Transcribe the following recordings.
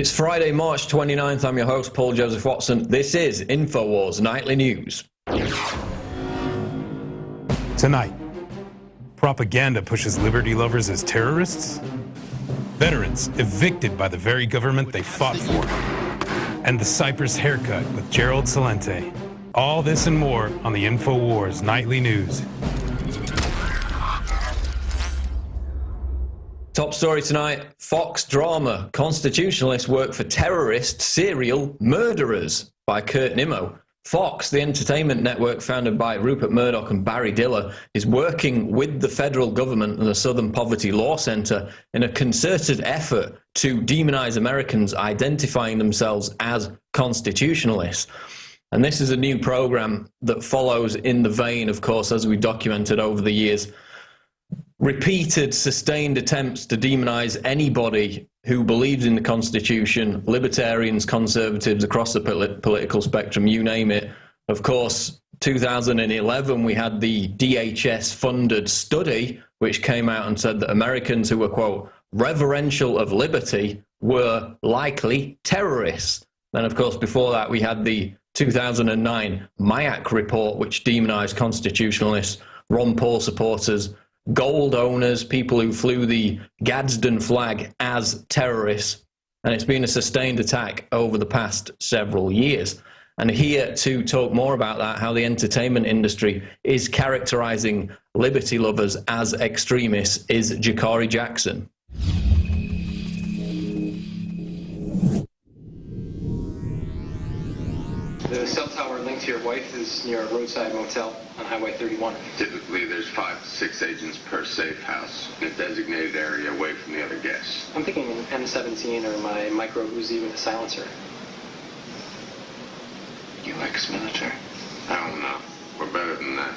It's Friday, March 29th. I'm your host, Paul Joseph Watson. This is Infowars Nightly News. Tonight, propaganda pushes liberty lovers as terrorists. Veterans evicted by the very government they fought for. And the Cyprus haircut with Gerlad Celente. All this and more on the Infowars Nightly News. Top story tonight, Fox drama, constitutionalists work for terrorist serial murderers by Kurt Nimmo. Fox, the entertainment network founded by Rupert Murdoch and Barry Diller, is working with the federal government and the Southern Poverty Law Center in a concerted effort to demonize Americans identifying themselves as constitutionalists. And this is a new program that follows in the vein, of course, as we documented over the years, repeated, sustained attempts to demonize anybody who believes in the Constitution, libertarians, conservatives, across the political spectrum, you name it. Of course, 2011, we had the DHS-funded study, which came out and said that Americans who were, quote, reverential of liberty were likely terrorists. Then, of course, before that, we had the 2009 MIAC report, which demonized constitutionalists, Ron Paul supporters, gold owners, people who flew the Gadsden flag as terrorists, and it's been a sustained attack over the past several years. And here to talk more about that, how the entertainment industry is characterizing liberty lovers as extremists, is Jakari Jackson. The cell tower linked to your wife is near a roadside motel on Highway 31. Typically, there's 5 to 6 agents per safe house in a designated area away from the other guests. I'm thinking an M17 or my micro Uzi with a silencer. You ex-military? I don't know. We're better than that.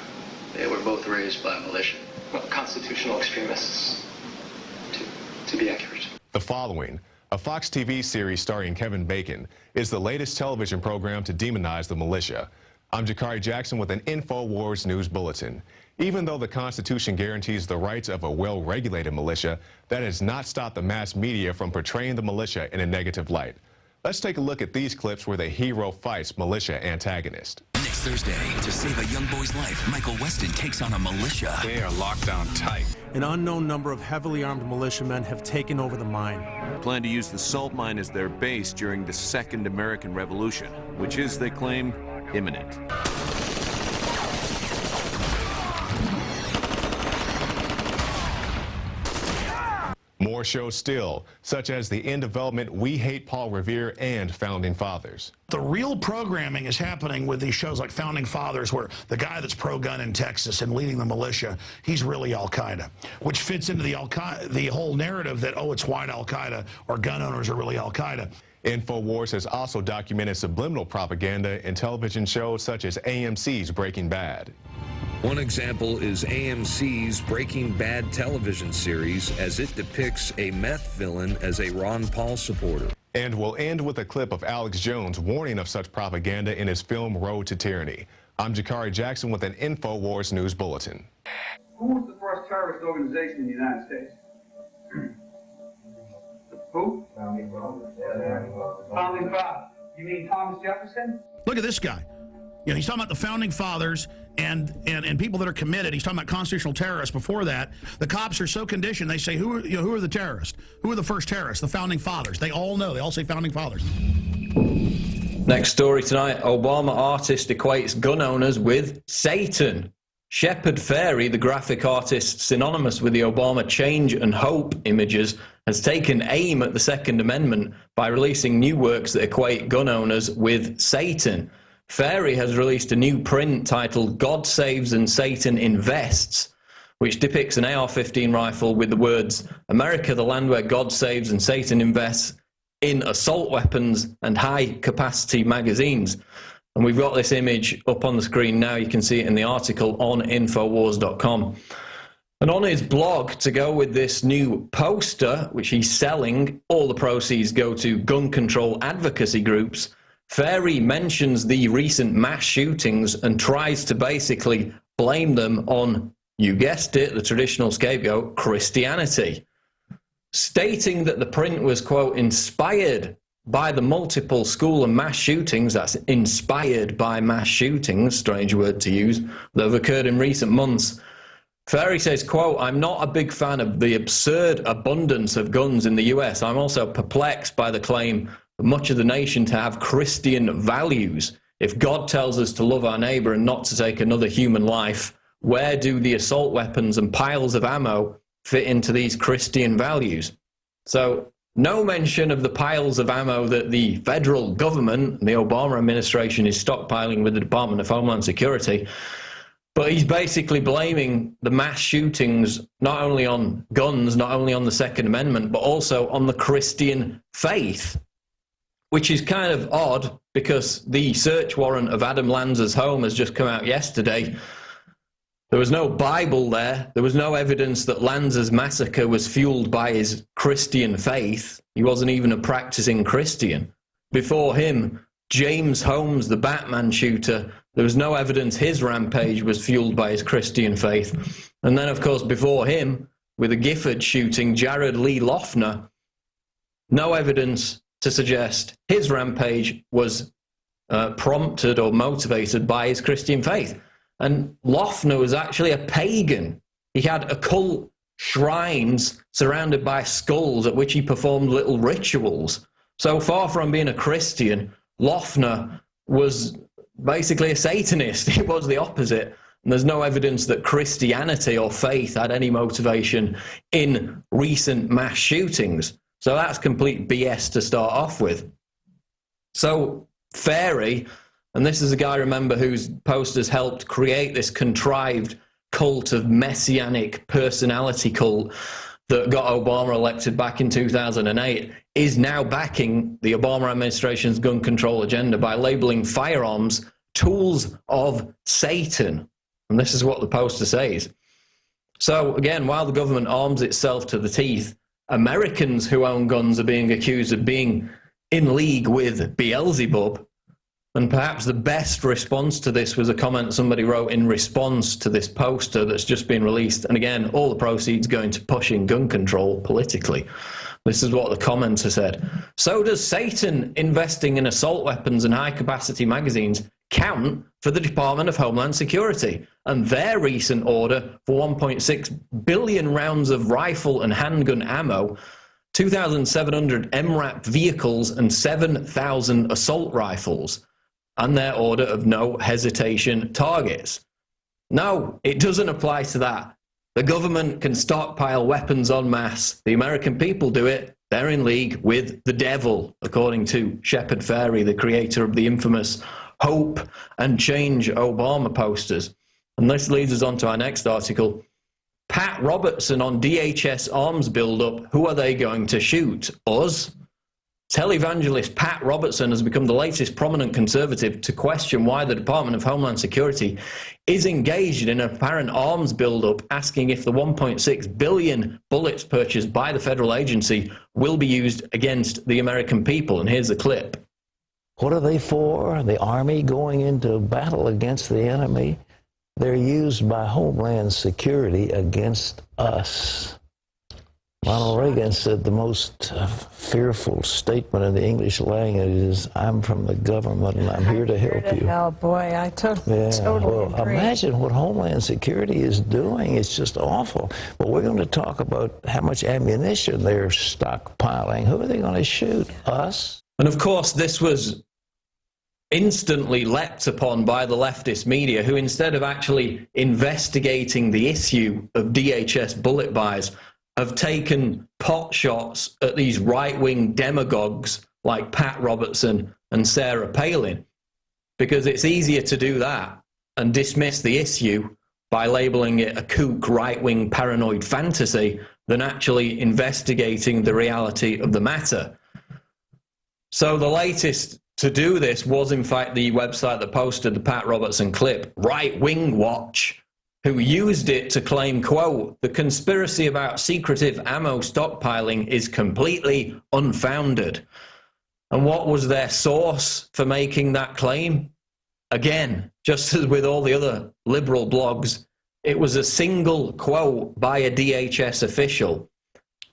They were both raised by militia. Well, constitutional extremists, to be accurate. The following, a Fox TV series starring Kevin Bacon, is the latest television program to demonize the militia. I'm Jakari Jackson with an Infowars News Bulletin. Even though the Constitution guarantees the rights of a well-regulated militia, that has not stopped the mass media from portraying the militia in a negative light. Let's take a look at these clips where the hero fights militia antagonists. Next Thursday, to save a young boy's life, Michael Weston takes on a militia. They are locked down tight. An unknown number of heavily armed militiamen have taken over the mine. Plan to use the salt mine as their base during the Second American Revolution, which is, they claim, imminent. More shows still, such as the in development We Hate Paul Revere and Founding Fathers. The real programming is happening with these shows like Founding Fathers, where the guy that's pro-gun in Texas and leading the militia, he's really Al-Qaeda, which fits into the whole narrative that, oh, it's white Al-Qaeda or gun owners are really Al-Qaeda. Infowars has also documented subliminal propaganda in television shows such as AMC's Breaking Bad. One example is AMC's Breaking Bad television series, as it depicts a meth villain as a Ron Paul supporter. And we'll end with a clip of Alex Jones warning of such propaganda in his film Road to Tyranny. I'm Jakari Jackson with an Infowars News Bulletin. Who was the first terrorist organization in the United States? Who? Founding Fathers. Founding Fathers. You mean Thomas Jefferson? Look at this guy. You know, he's talking about the Founding Fathers and people that are committed. He's talking about constitutional terrorists. Before that, the cops are so conditioned, they say, who are the terrorists? Who are the first terrorists? The Founding Fathers. They all know. They all say Founding Fathers. Next story tonight, Obama artist equates gun owners with Satan. Shepard Fairey, the graphic artist synonymous with the Obama Change and Hope images, has taken aim at the Second Amendment by releasing new works that equate gun owners with Satan. Fairey has released a new print titled God Saves and Satan Invests, which depicts an AR-15 rifle with the words, America, the land where God saves and Satan invests in assault weapons and high-capacity magazines. And we've got this image up on the screen now. You can see it in the article on Infowars.com. And on his blog, to go with this new poster, which he's selling, all the proceeds go to gun control advocacy groups. Fairey mentions the recent mass shootings and tries to basically blame them on, you guessed it, the traditional scapegoat, Christianity, stating that the print was, quote, inspired by the multiple school and mass shootings, that's inspired by mass shootings, strange word to use, that have occurred in recent months. Ferry says, quote, "I'm not a big fan of the absurd abundance of guns in the US. I'm also perplexed by the claim of much of the nation to have Christian values. If God tells us to love our neighbor and not to take another human life, where do the assault weapons and piles of ammo fit into these Christian values?" So no mention of the piles of ammo that the federal government, the Obama administration, is stockpiling with the Department of Homeland Security. But he's basically blaming the mass shootings not only on guns, not only on the Second Amendment, but also on the Christian faith, which is kind of odd because the search warrant of Adam Lanza's home has just come out yesterday. There was no Bible there. There was no evidence that Lanza's massacre was fueled by his Christian faith. He wasn't even a practicing Christian. Before him, James Holmes, the Batman shooter, there was no evidence his rampage was fueled by his Christian faith. And then, of course, before him, with the Gifford shooting, Jared Lee Loughner, no evidence to suggest his rampage was prompted or motivated by his Christian faith. And Loughner was actually a pagan. He had occult shrines surrounded by skulls at which he performed little rituals. So far from being a Christian, Loughner was basically a Satanist. He was the opposite. And there's no evidence that Christianity or faith had any motivation in recent mass shootings. So that's complete BS to start off with. So Ferry, and this is a guy, remember, whose posters helped create this contrived cult of messianic personality cult that got Obama elected back in 2008, is now backing the Obama administration's gun control agenda by labeling firearms tools of Satan. And this is what the poster says. So again, while the government arms itself to the teeth, Americans who own guns are being accused of being in league with Beelzebub. And perhaps the best response to this was a comment somebody wrote in response to this poster that's just been released. And again, all the proceeds going to pushing gun control politically. This is what the commenter said. "So does Satan investing in assault weapons and high-capacity magazines count for the Department of Homeland Security and their recent order for 1.6 billion rounds of rifle and handgun ammo, 2,700 MRAP vehicles and 7,000 assault rifles, and their order of no hesitation targets?" No, it doesn't apply to that. The government can stockpile weapons en masse. The American people do it. They're in league with the devil, according to Shepard Fairey, the creator of the infamous Hope and Change Obama posters. And this leads us on to our next article. Pat Robertson on DHS arms buildup. Who are they going to shoot? Us? Televangelist Pat Robertson has become the latest prominent conservative to question why the Department of Homeland Security is engaged in an apparent arms buildup, asking if the 1.6 billion bullets purchased by the federal agency will be used against the American people. And here's the clip. What are they for? The Army going into battle against the enemy? They're used by Homeland Security against us. Ronald Reagan said the most fearful statement in the English language is, "I'm from the government and I'm here to help you." Oh boy, I totally agree. Imagine what Homeland Security is doing. It's just awful. But we're going to talk about how much ammunition they're stockpiling. Who are they going to shoot? Us? And of course, this was instantly leapt upon by the leftist media, who instead of actually investigating the issue of DHS bullet buys, have taken pot shots at these right-wing demagogues like Pat Robertson and Sarah Palin, because it's easier to do that and dismiss the issue by labeling it a kook right-wing paranoid fantasy than actually investigating the reality of the matter. So the latest to do this was, in fact, the website that posted the Pat Robertson clip, Right Wing Watch, who used it to claim, quote, "The conspiracy about secretive ammo stockpiling is completely unfounded." And what was their source for making that claim? Again, just as with all the other liberal blogs, it was a single quote by a DHS official.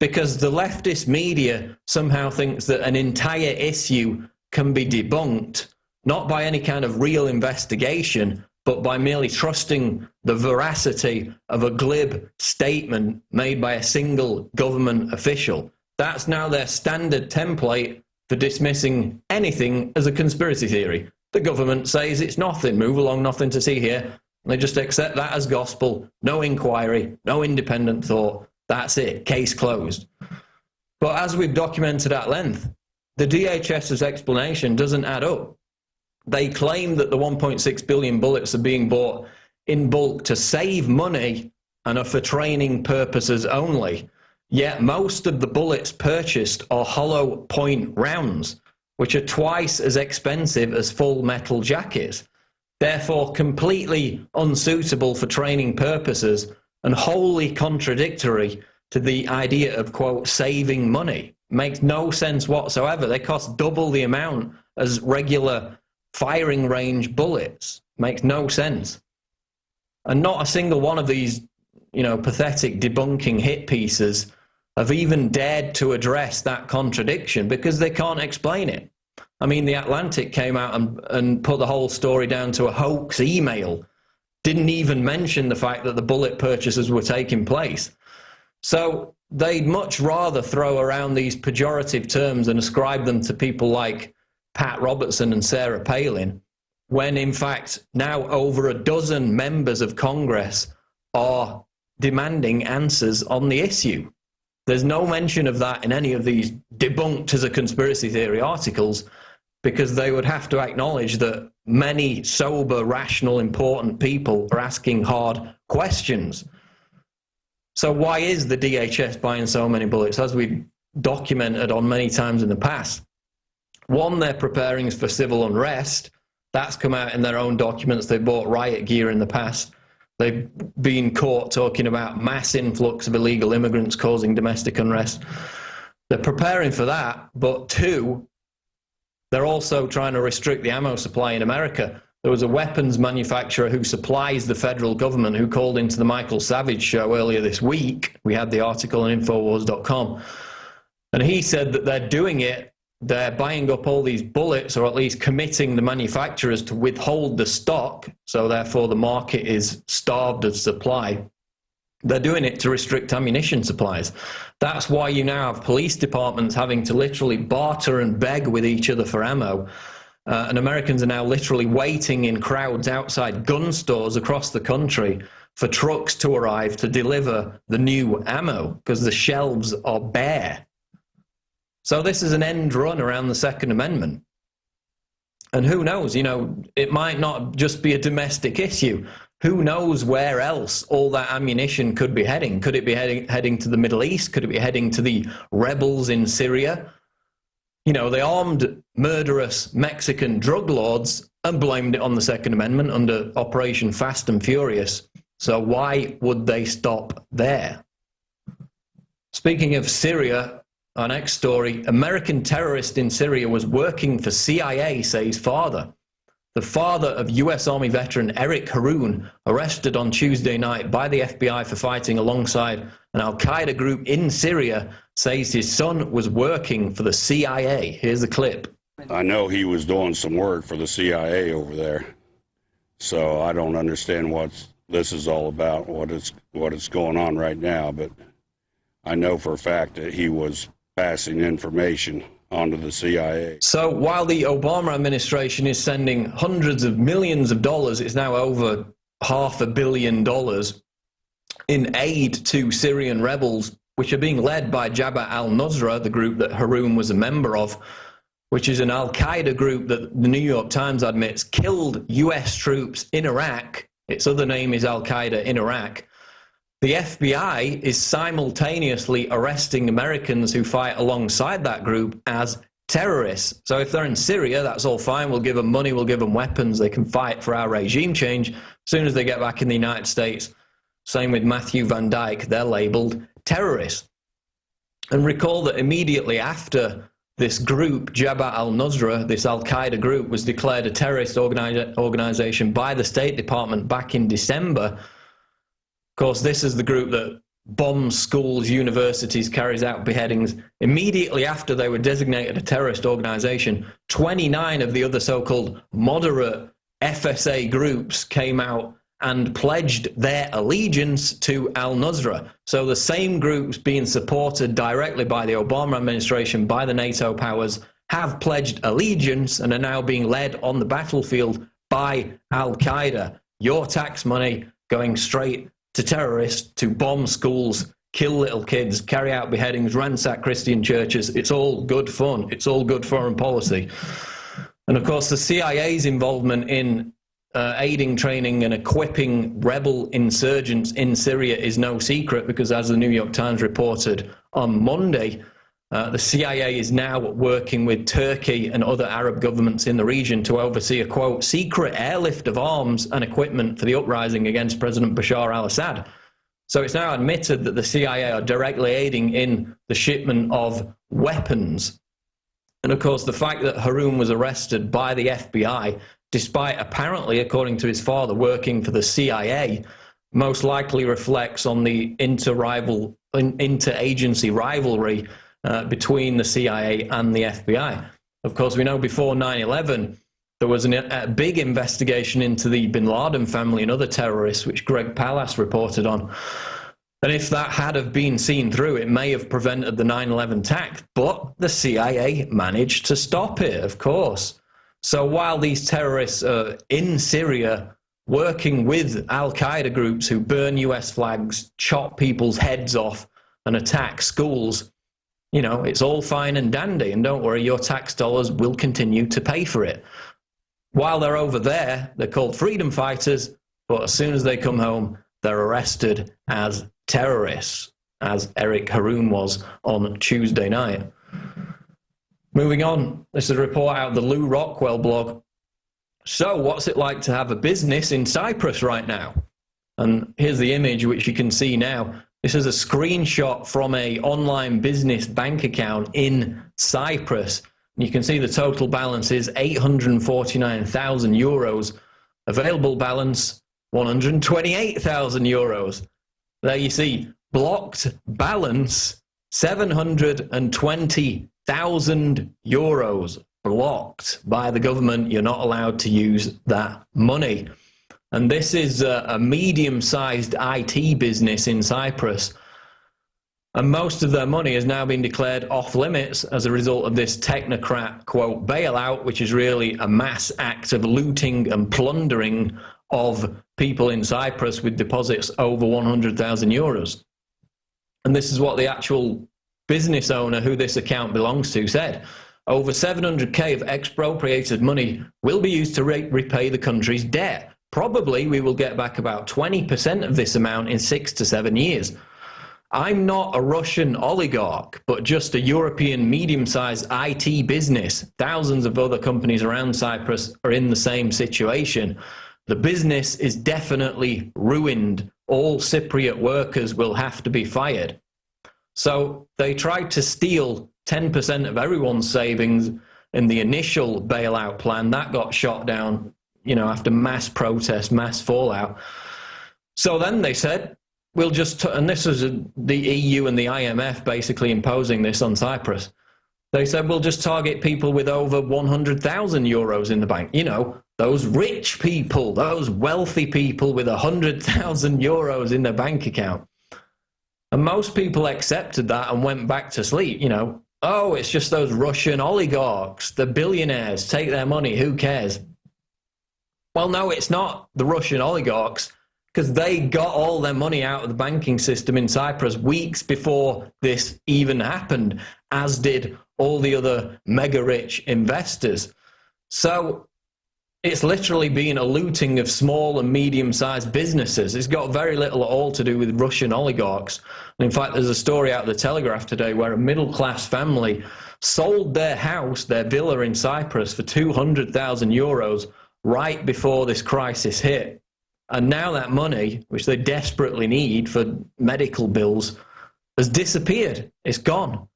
because the leftist media somehow thinks that an entire issue can be debunked, not by any kind of real investigation, but by merely trusting the veracity of a glib statement made by a single government official. That's now their standard template for dismissing anything as a conspiracy theory. The government says it's nothing, move along, nothing to see here. They just accept that as gospel, no inquiry, no independent thought. That's it, case closed. But as we've documented at length, the DHS's explanation doesn't add up. They claim that the 1.6 billion bullets are being bought in bulk to save money and are for training purposes only. Yet most of the bullets purchased are hollow point rounds, which are twice as expensive as full metal jackets, therefore completely unsuitable for training purposes and wholly contradictory to the idea of, quote, saving money. Makes no sense whatsoever. They cost double the amount as regular firing range bullets. Makes no sense. And not a single one of these, pathetic debunking hit pieces have even dared to address that contradiction because they can't explain it. I mean, The Atlantic came out and put the whole story down to a hoax email. Didn't even mention the fact that the bullet purchases were taking place. So they'd much rather throw around these pejorative terms and ascribe them to people like Pat Robertson and Sarah Palin, when in fact now over a dozen members of Congress are demanding answers on the issue. There's no mention of that in any of these debunked as a conspiracy theory articles, because they would have to acknowledge that many sober, rational, important people are asking hard questions. So why is the DHS buying so many bullets? As we've documented on many times in the past, one, they're preparing for civil unrest. That's come out in their own documents. They bought riot gear in the past. They've been caught talking about mass influx of illegal immigrants causing domestic unrest. They're preparing for that. But two, they're also trying to restrict the ammo supply in America. There was a weapons manufacturer who supplies the federal government who called into the Michael Savage show earlier this week. We had the article on Infowars.com. And he said that they're doing it. They're buying up all these bullets, or at least committing the manufacturers to withhold the stock, so therefore the market is starved of supply. They're doing it to restrict ammunition supplies. That's why you now have police departments having to literally barter and beg with each other for ammo. And Americans are now literally waiting in crowds outside gun stores across the country for trucks to arrive to deliver the new ammo, because the shelves are bare. So this is an end run around the Second Amendment. And who knows, it might not just be a domestic issue. Who knows where else all that ammunition could be heading? Could it be heading to the Middle East? Could it be heading to the rebels in Syria? They armed murderous Mexican drug lords and blamed it on the Second Amendment under Operation Fast and Furious. So why would they stop there? Speaking of Syria, our next story, American terrorist in Syria was working for CIA, says father. The father of US Army veteran Eric Haroun, arrested on Tuesday night by the FBI for fighting alongside an al-Qaeda group in Syria, says his son was working for the CIA. Here's the clip. I know he was doing some work for the CIA over there, so I don't understand what this is all about, what is going on right now, but I know for a fact that he was passing information onto the CIA. So while the Obama administration is sending hundreds of millions of dollars, it's now over $500 million in aid to Syrian rebels, which are being led by Jabhat al-Nusra, the group that Haroun was a member of, which is an al-Qaeda group that the New York Times admits killed US troops in Iraq. Its other name is al-Qaeda in Iraq. The FBI is simultaneously arresting Americans who fight alongside that group as terrorists. So if they're in Syria, that's all fine. We'll give them money, we'll give them weapons. They can fight for our regime change. As soon as they get back in the United States, same with Matthew Van Dyke, they're labeled terrorists. And recall that immediately after this group, Jabhat al-Nusra, this al-Qaeda group, was declared a terrorist organization by the State Department back in December. Of course, this is the group that bombs schools, universities, carries out beheadings. Immediately after they were designated a terrorist organization, 29 of the other so-called moderate FSA groups came out and pledged their allegiance to al-Nusra. So the same groups being supported directly by the Obama administration, by the NATO powers, have pledged allegiance and are now being led on the battlefield by al-Qaeda. Your tax money going straight to terrorists to bomb schools, kill little kids, carry out beheadings, ransack Christian churches. It's all good fun. It's all good foreign policy. And of course, the CIA's involvement in aiding, training, and equipping rebel insurgents in Syria is no secret, because as the New York Times reported on Monday, the CIA is now working with Turkey and other Arab governments in the region to oversee a, quote, secret airlift of arms and equipment for the uprising against President Bashar al-Assad. So it's now admitted that the CIA are directly aiding in the shipment of weapons. And of course, the fact that Haroon was arrested by the FBI, despite apparently, according to his father, working for the CIA, most likely reflects on the inter-agency rivalry between the CIA and the FBI. Of course, we know before 9/11, there was a big investigation into the bin Laden family and other terrorists, which Greg Palast reported on. And if that had have been seen through, it may have prevented the 9/11 attack. But the CIA managed to stop it, of course. So while these terrorists are in Syria working with al-Qaeda groups who burn US flags, chop people's heads off, and attack schools, you know, it's all fine and dandy, and don't worry, your tax dollars will continue to pay for it. While they're over there, they're called freedom fighters, but as soon as they come home, they're arrested as terrorists, as Eric Haroon was on Tuesday night. Moving on, this is a report out of the Lou Rockwell blog. So what's it like to have a business in Cyprus right now? And here's the image, which you can see now. This is a screenshot from an online business bank account in Cyprus. You can see the total balance is 849,000 euros. Available balance, 128,000 euros. There you see, blocked balance, 720,000 euros. Blocked by the government. You're not allowed to use that money. And this is a medium-sized IT business in Cyprus. And most of their money has now been declared off limits as a result of this technocrat, quote, bailout, which is really a mass act of looting and plundering of people in Cyprus with deposits over 100,000 euros. And this is what the actual business owner who this account belongs to said. Over 700K of expropriated money will be used to repay the country's debt. Probably we will get back about 20% of this amount in 6 to 7 years. I'm not a Russian oligarch, but just a European medium-sized IT business. Thousands of other companies around Cyprus are in the same situation. The business is definitely ruined. All Cypriot workers will have to be fired. So they tried to steal 10% of everyone's savings in the initial bailout plan. That got shot down, you know, after mass protest, mass fallout. So then they said, we'll just, and this was the EU and the IMF basically imposing this on Cyprus. They said, we'll just target people with over 100,000 euros in the bank. You know, those rich people, those wealthy people with 100,000 euros in their bank account. And most people accepted that and went back to sleep, you know. Oh, it's just those Russian oligarchs, the billionaires, take their money, who cares? Well, no, it's not the Russian oligarchs, because they got all their money out of the banking system in Cyprus weeks before this even happened, as did all the other mega-rich investors. So it's literally been a looting of small and medium-sized businesses. It's got very little at all to do with Russian oligarchs. And in fact, there's a story out of the Telegraph today where a middle-class family sold their house, their villa in Cyprus, for 200,000 euros right before this crisis hit. And now that money, which they desperately need for medical bills, has disappeared. It's gone.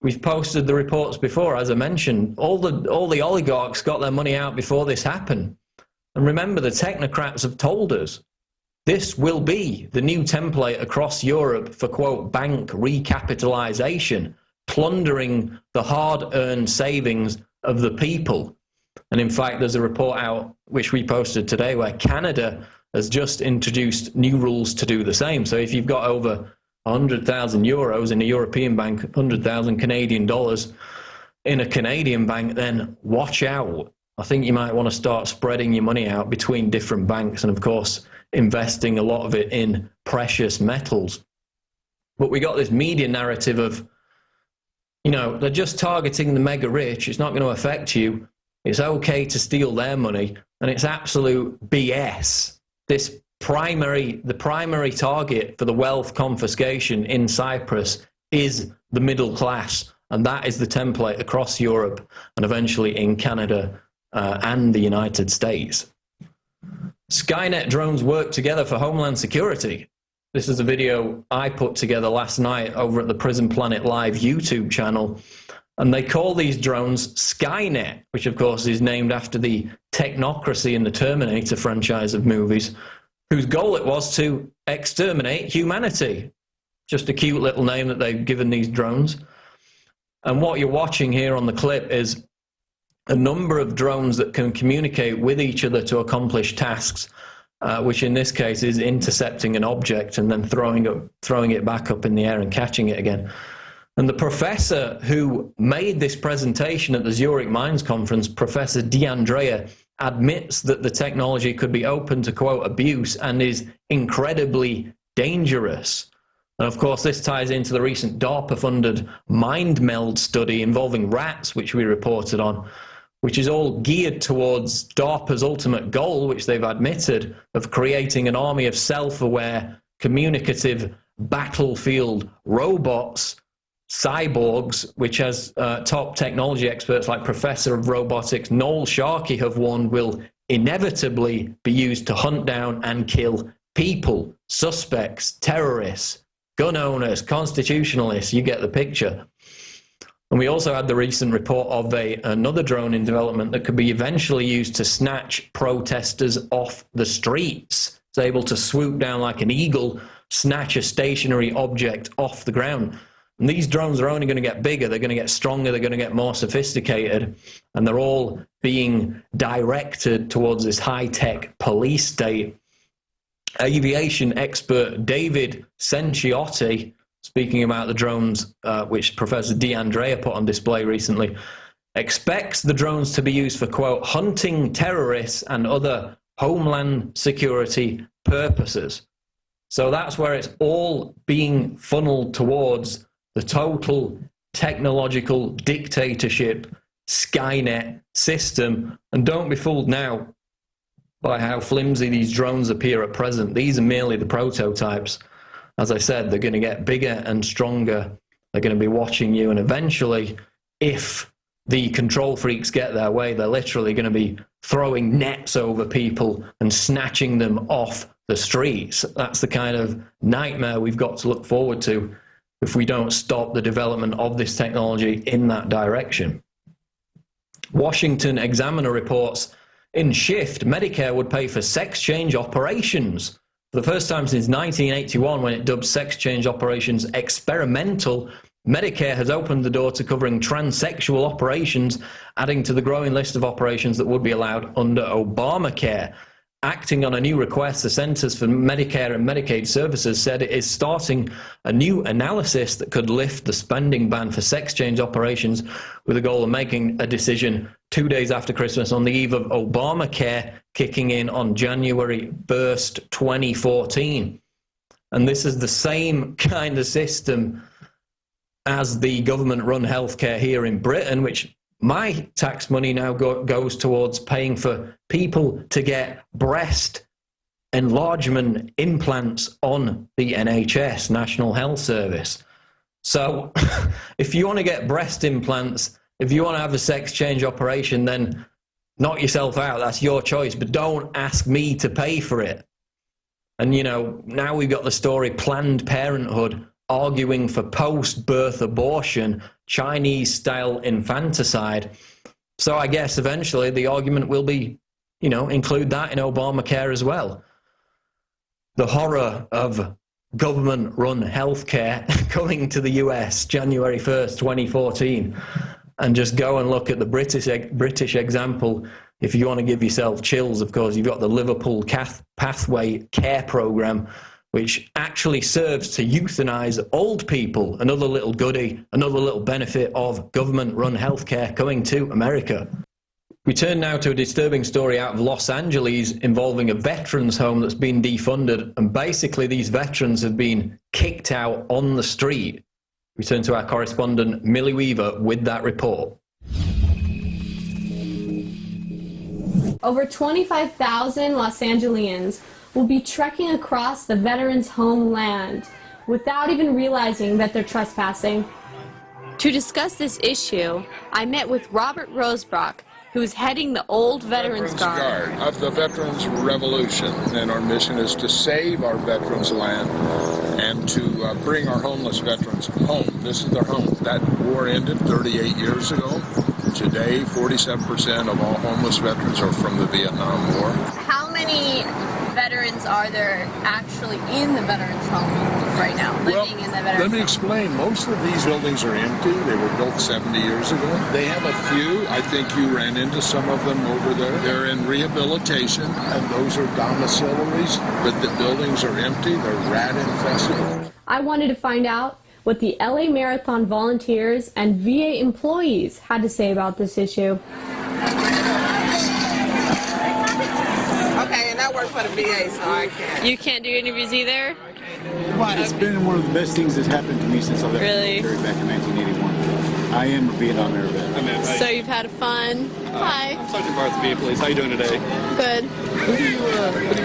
We've posted the reports before, as I mentioned. All the oligarchs got their money out before this happened. And remember, the technocrats have told us, This will be the new template across Europe for, quote, bank recapitalization, plundering the hard-earned savings of the people. And in fact, there's a report out, which we posted today, where Canada has just introduced new rules to do the same. So if you've got over 100,000 euros in a European bank, 100,000 Canadian dollars in a Canadian bank, then watch out. I think you might want to start spreading your money out between different banks and, of course, investing a lot of it in precious metals. But we got this media narrative of, you know, they're just targeting the mega rich. It's not going to affect you. It's okay to steal their money. And it's absolute BS. The primary target for the wealth confiscation in Cyprus is the middle class. And that is the template across Europe and eventually in Canada and the United States. Skynet drones work together for Homeland Security. This is a video I put together last night over at the Prison Planet Live YouTube channel. And they call these drones Skynet, which of course is named after the technocracy in the Terminator franchise of movies, whose goal it was to exterminate humanity. Just a cute little name that they've given these drones. And what you're watching here on the clip is a number of drones that can communicate with each other to accomplish tasks, which in this case is intercepting an object and then throwing it back up in the air and catching it again. And the professor who made this presentation at the Zurich Mines Conference, Professor D'Andrea, admits that the technology could be open to, quote, abuse and is incredibly dangerous. And of course, this ties into the recent DARPA-funded mind meld study involving rats, which we reported on, which is all geared towards DARPA's ultimate goal, which they've admitted, of creating an army of self-aware, communicative battlefield robots, cyborgs, which as top technology experts like Professor of Robotics Noel Sharkey have warned will inevitably be used to hunt down and kill people, suspects, terrorists, gun owners, constitutionalists. You get the picture. And we also had the recent report of another drone in development that could be eventually used to snatch protesters off the streets. It's able to swoop down like an eagle, snatch a stationary object off the ground. And these drones are only going to get bigger, they're going to get stronger, they're going to get more sophisticated, and they're all being directed towards this high-tech police state. Aviation expert David Senciotti, speaking about the drones, which Professor D'Andrea put on display recently, expects the drones to be used for, quote, hunting terrorists and other Homeland Security purposes. So that's where it's all being funneled towards the total technological dictatorship Skynet system. And don't be fooled now by how flimsy these drones appear at present. These are merely the prototypes. As I said, they're going to get bigger and stronger. They're going to be watching you. And eventually, if the control freaks get their way, they're literally going to be throwing nets over people and snatching them off the streets. That's the kind of nightmare we've got to look forward to if we don't stop the development of this technology in that direction. Washington Examiner reports, in Shift, Medicare would pay for sex change operations. For the first time since 1981, when it dubbed sex change operations experimental, Medicare has opened the door to covering transsexual operations, adding to the growing list of operations that would be allowed under Obamacare. Acting on a new request, the Centers for Medicare and Medicaid Services said it is starting a new analysis that could lift the spending ban for sex change operations, with a goal of making a decision 2 days after Christmas on the eve of Obamacare kicking in on January 1st, 2014. And this is the same kind of system as the government-run healthcare here in Britain, which my tax money now goes towards paying for people to get breast enlargement implants on the NHS, National Health Service. So if you want to get breast implants, if you want to have a sex change operation, then knock yourself out. That's your choice. But don't ask me to pay for it. And, you know, now we've got the story Planned Parenthood arguing for post-birth abortion, Chinese-style infanticide. So I guess eventually the argument will be, you know, include that in Obamacare as well. The horror of government-run healthcare coming to the US January 1st, 2014. And just go and look at the British example. If you want to give yourself chills, of course, you've got the Liverpool Pathway Care Programme, which actually serves to euthanize old people. Another little goodie, another little benefit of government-run healthcare coming to America. We turn now to a disturbing story out of Los Angeles involving a veterans home that's been defunded, and basically these veterans have been kicked out on the street. We turn to our correspondent Millie Weaver with that report. Over 25,000 Los Angeles will be trekking across the veterans' homeland without even realizing that they're trespassing. To discuss this issue, I met with Robert Rosebrock, who is heading the Old Veterans Guard of the Veterans Revolution, and our mission is to save our veterans' land and to bring our homeless veterans home. This is their home. That war ended 38 years ago. Today, 47% of all homeless veterans are from the Vietnam War. How many veterans are there actually in the veterans' home right now, living in the veterans' Let me explain. Most of these buildings are empty. They were built 70 years ago. They have a few. I think you ran into some of them over there. They're in rehabilitation, and those are domiciliaries, but the buildings are empty. They're rat infested. I wanted to find out what the LA Marathon volunteers and VA employees had to say about this issue. Okay, and I work for the VA, so I can't. You can't do interviews either? Well, it's been one of the best things that's happened to me since I left the military back in 1981. I am a Vietnam era vet. So you've had fun? Hi. I'm Sergeant Barth, VA Police. How are you doing today? Good. Who do you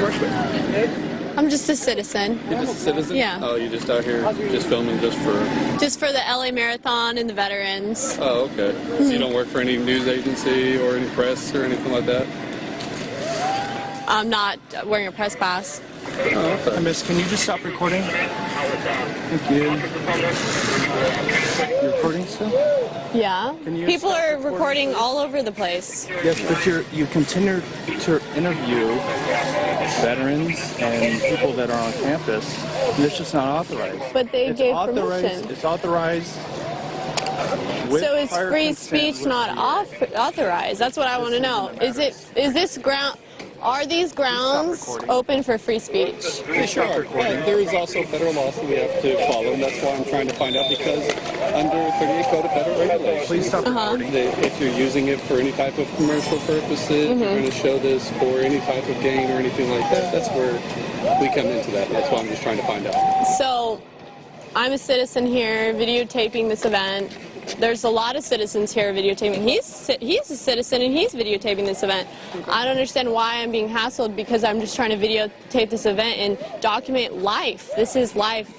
work with? I'm just a citizen. You're just a citizen? Yeah. Oh, you're just out here just filming just for... Just for the LA Marathon and the veterans. Oh, okay. So you don't work for any news agency or any press or anything like that? I'm not wearing a press pass. Oh, okay. Miss, can you just stop recording? Thank you. You're recording still? Yeah. People are recording all over the place. Yes, but you continue to interview veterans and people that are on campus, and it's just not authorized. But they gave permission. It's authorized. So is free speech not authorized? That's what I want to know. Are these grounds open for free speech? They sure are. But there is also federal laws that we have to follow, and that's why I'm trying to find out, because under 38 Code of Federal Regulations, please stop recording. If you're using it for any type of commercial purposes, you're going to show this for any type of gain or anything like that, that's where we come into that. That's why I'm just trying to find out. So I'm a citizen here videotaping this event. There's a lot of citizens here videotaping. He's a citizen and he's videotaping this event. I don't understand why I'm being hassled, because I'm just trying to videotape this event and document life. This is life.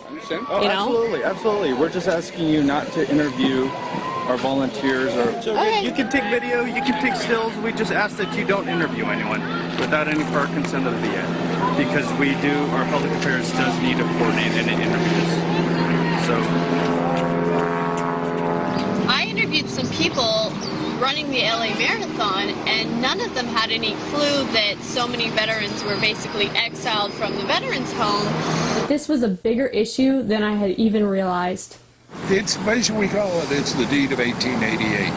Oh, you know? Absolutely. We're just asking you not to interview our volunteers. You can take video, you can take stills. We just ask that you don't interview anyone without any prior consent of the VA, because our public affairs does need to coordinate any interviews. So. I interviewed some people running the LA Marathon, and none of them had any clue that so many veterans were basically exiled from the veterans' home. This was a bigger issue than I had even realized. It's basically, we call it, it's the deed of 1888.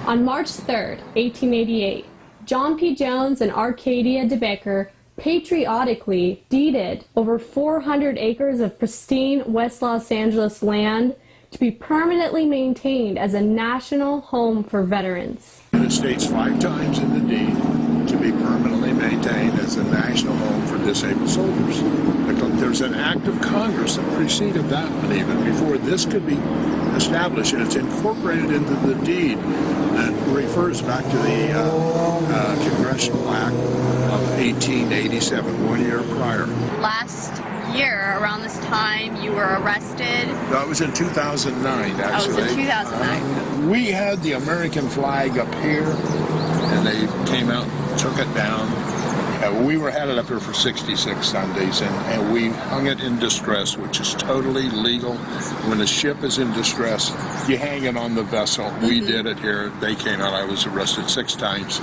On March 3rd, 1888, John P. Jones and Arcadia DeBaker patriotically deeded over 400 acres of pristine West Los Angeles land to be permanently maintained as a national home for veterans. It states 5 times in the deed to be permanently maintained as a national home for disabled soldiers. There's an act of Congress that preceded that one even before this could be established, and it's incorporated into the deed and refers back to the Congressional Act of 1887, 1 year prior. Last year, around this time, you were arrested. That was in 2009, actually. That was in 2009. We had the American flag up here, and they came out and took it down. We had it up here for 66 Sundays, and we hung it in distress, which is totally legal. When a ship is in distress, you hang it on the vessel. We did it here. They came out. I was arrested 6 times.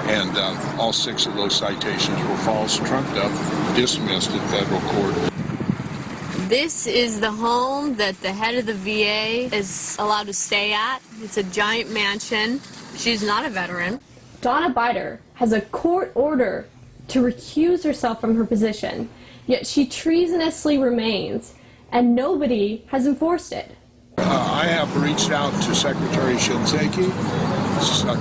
And all 6 of those citations were false, trumped up, dismissed in federal court. This is the home that the head of the VA is allowed to stay at. It's a giant mansion. She's not a veteran. Donna Bider has a court order to recuse herself from her position, yet she treasonously remains, and nobody has enforced it. I have reached out to Secretary Shinseki,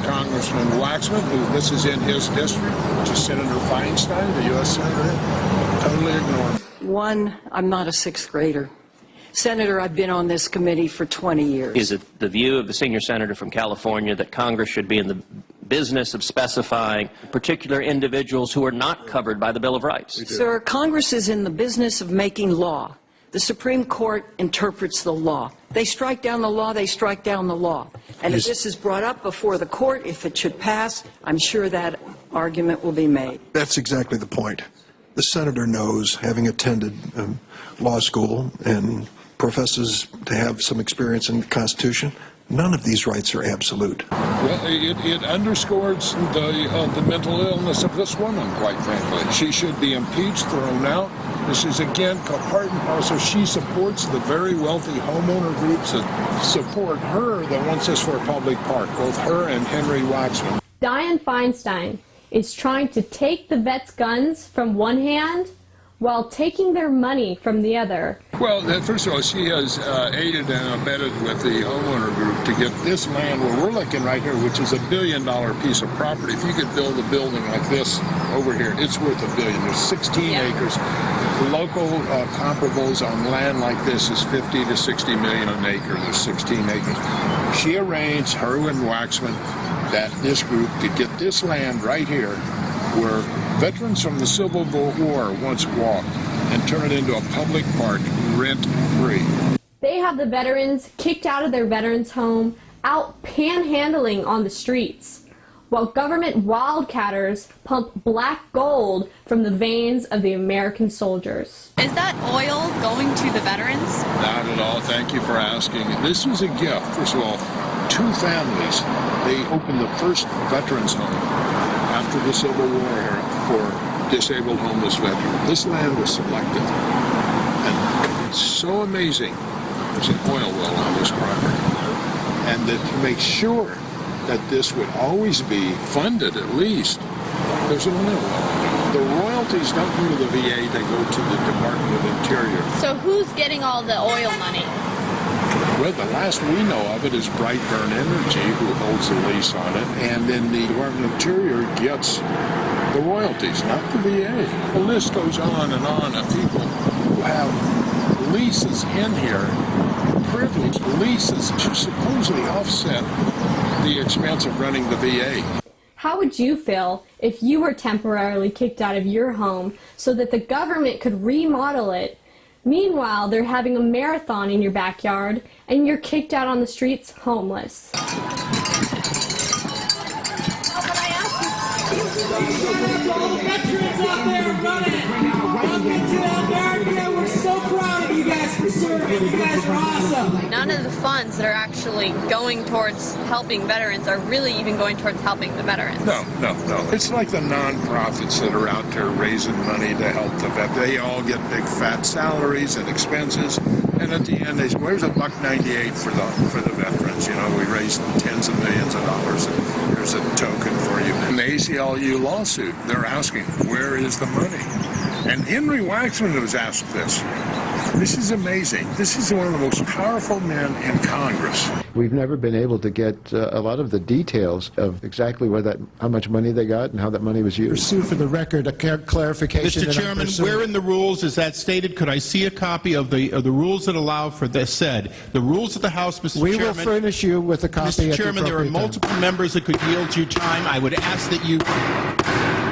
Congressman Waxman, who this is in his district, to Senator Feinstein, the U.S. Senator, totally ignored. One, I'm not a 6th grader. Senator, I've been on this committee for 20 years. Is it the view of the senior senator from California that Congress should be in the business of specifying particular individuals who are not covered by the Bill of Rights? Sir, Congress is in the business of making law. The Supreme Court interprets the law. They strike down the law, they strike down the law. And if this is brought up before the court, if it should pass, I'm sure that argument will be made. That's exactly the point. The senator knows, having attended law school and professes to have some experience in the Constitution, none of these rights are absolute. Well, it underscores the mental illness of this woman, quite frankly. She should be impeached, thrown out. This is, again, part and parcel. She supports the very wealthy homeowner groups that support her that wants this for a public park, both her and Henry Waxman. Dianne Feinstein is trying to take the vets' guns from one hand while taking their money from the other. Well, first of all, she has aided and abetted with the homeowner group to get this land where we're looking right here, which is $1 billion piece of property. If you could build a building like this over here, it's worth $1 billion. There's 16 acres. Local comparables on land like this is 50 to 60 million an acre. There's 16 acres. She arranged, her and Waxman, that this group could get this land right here where veterans from the Civil War once walked and turn it into a public park, rent-free. They have the veterans kicked out of their veterans' home, out panhandling on the streets, while government wildcatters pump black gold from the veins of the American soldiers. Is that oil going to the veterans? Not at all. Thank you for asking. This was a gift. First of all, 2 families, they opened the first veterans home after the Civil War era for disabled homeless veterans. This land was selected. And it's so amazing. There's an oil well on this property. And that to make sure that this would always be funded at least, there's an oil well. The royalties don't go to the VA, they go to the Department of Interior. So who's getting all the oil money? Well, the last we know of it is Brightburn Energy, who holds the lease on it, and then the Department of Interior gets the royalties, not the VA. The list goes on of people who have leases in here, privileged leases to supposedly offset the expense of running the VA. How would you feel if you were temporarily kicked out of your home so that the government could remodel it? Meanwhile, they're having a marathon in your backyard, and you're kicked out on the streets homeless. We're so proud of you guys for serving. You guys are awesome. None of the funds that are actually going towards helping veterans are really even going towards helping the veterans. No. It's like the non-profits that are out there raising money to help the vets. They all get big fat salaries and expenses, and at the end they say, where's $1.98 for the veterans? You know, we raised tens of millions of dollars, and here's a token for you. In the ACLU lawsuit, they're asking, where is the money? And Henry Waxman was asked this. This is amazing. This is one of the most powerful men in Congress. We've never been able to get a lot of the details of exactly how much money they got and how that money was used. Pursue for the record a clarification. Mr. Chairman, where in the rules is that stated? Could I see a copy of the rules that allow for this said? The rules of the House, Mr. Chairman. We will furnish you with a copy. Mr. Chairman, there are multiple members that could yield you time. I would ask that you...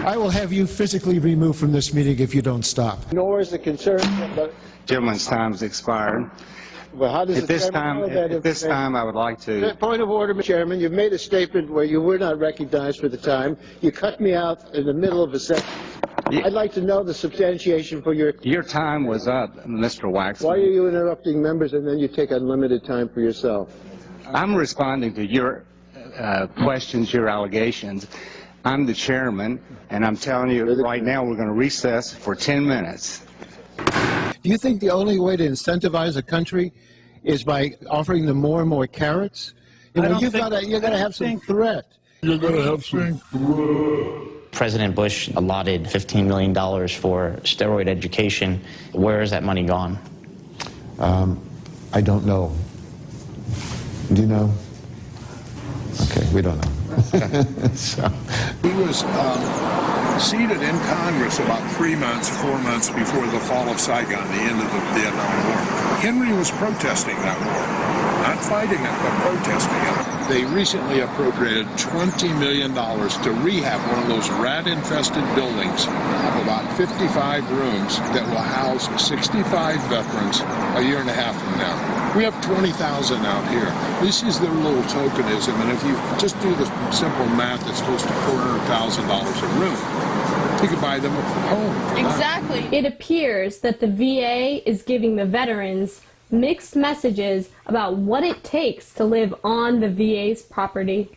I will have you physically removed from this meeting if you don't stop. Nor is the concern... Gentleman's time has expired. Well, how does at this time, I would like to... Point of order, Mr. Chairman. You've made a statement where you were not recognized for the time. You cut me out in the middle of a sentence. I'd like to know the substantiation for your... Your time was up, Mr. Waxman. Why are you interrupting members and then you take unlimited time for yourself? I'm responding to your questions, your allegations. I'm the chairman, and I'm telling you right now we're going to recess for 10 minutes. Do you think the only way to incentivize a country is by offering them more and more carrots? You know, you've got to have some threat. You're going to have some threat. President Bush allotted $15 million for steroid education. Where has that money gone? I don't know. Do you know? Okay, we don't know. So. He was seated in Congress about 4 months before the fall of Saigon, the end of the Vietnam War. Henry was protesting that war, not fighting it, but protesting it. They recently appropriated $20 million to rehab one of those rat-infested buildings of about 55 rooms that will house 65 veterans a year and a half from now. We have 20,000 out here. This is their little tokenism, and if you just do the simple math, it's close to $400,000 a room. You could buy them a home. Exactly. It appears that the VA is giving the veterans mixed messages about what it takes to live on the VA's property.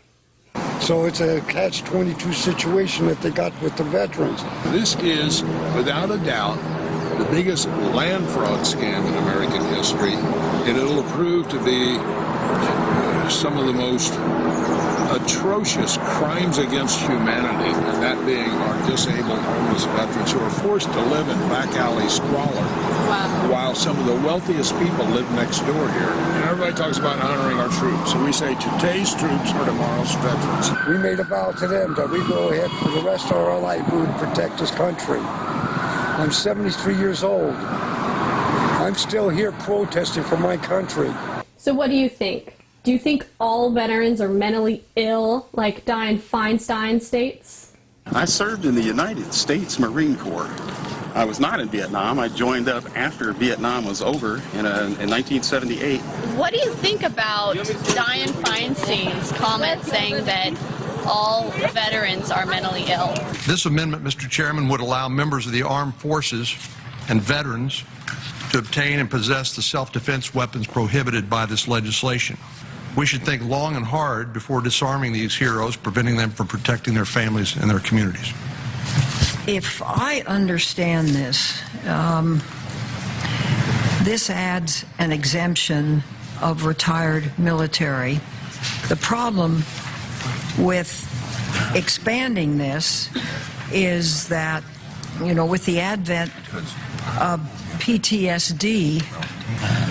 So it's a catch-22 situation that they got with the veterans. This is, without a doubt, the biggest land fraud scam in American history, and it'll prove to be some of the most atrocious crimes against humanity, and that being our disabled homeless veterans who are forced to live in back alley squalor. Wow. While some of the wealthiest people live next door here. And everybody talks about honoring our troops, and we say today's troops are tomorrow's veterans. We made a vow to them that we go ahead for the rest of our life, we would protect this country. I'm 73 years old. I'm still here protesting for my country. So what do you think? Do you think all veterans are mentally ill, like Dianne Feinstein states? I served in the United States Marine Corps. I was not in Vietnam. I joined up after Vietnam was over in 1978. What do you think about Dianne Feinstein's comment saying that all veterans are mentally ill? This amendment, Mr. Chairman, would allow members of the armed forces and veterans to obtain and possess the self-defense weapons prohibited by this legislation. We should think long and hard before disarming these heroes, preventing them from protecting their families and their communities. If I understand this, this adds an exemption of retired military. The problem with expanding this is that, you know, with the advent of PTSD,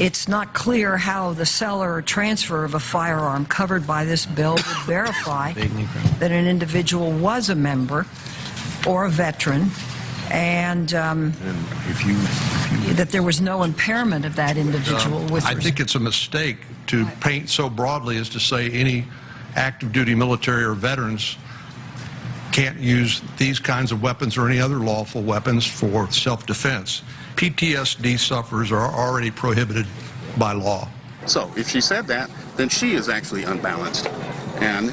it's not clear how the seller or transfer of a firearm covered by this bill would verify that an individual was a member or a veteran, and that there was no impairment of that individual. I think it's a mistake to paint so broadly as to say any active duty military or veterans can't use these kinds of weapons or any other lawful weapons for self-defense. PTSD sufferers are already prohibited by law. So if she said that, then she is actually unbalanced, and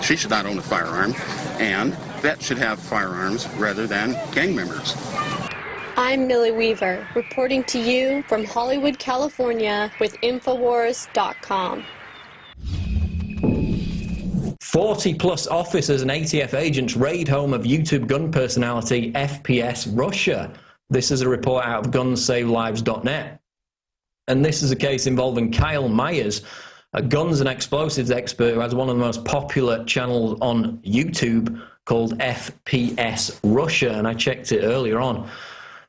she should not own a firearm, and vets should have firearms rather than gang members. I'm Millie Weaver, reporting to you from Hollywood, California with Infowars.com. 40-plus officers and ATF agents raid home of YouTube gun personality FPS Russia. This is a report out of gunsavelives.net. And this is a case involving Kyle Myers, a guns and explosives expert who has one of the most popular channels on YouTube called FPS Russia. And I checked it earlier on.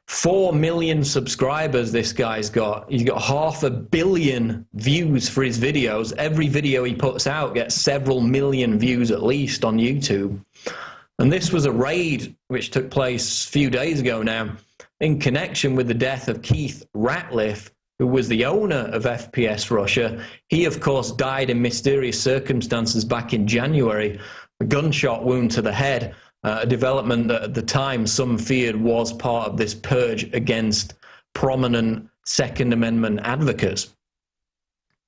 4 million subscribers this guy's got. He's got 500 million views for his videos. Every video he puts out gets several million views at least on YouTube. And this was a raid which took place a few days ago now in connection with the death of Keith Ratliff, who was the owner of FPS Russia. He, of course, died in mysterious circumstances back in January, a gunshot wound to the head. A development that at the time some feared was part of this purge against prominent Second Amendment advocates.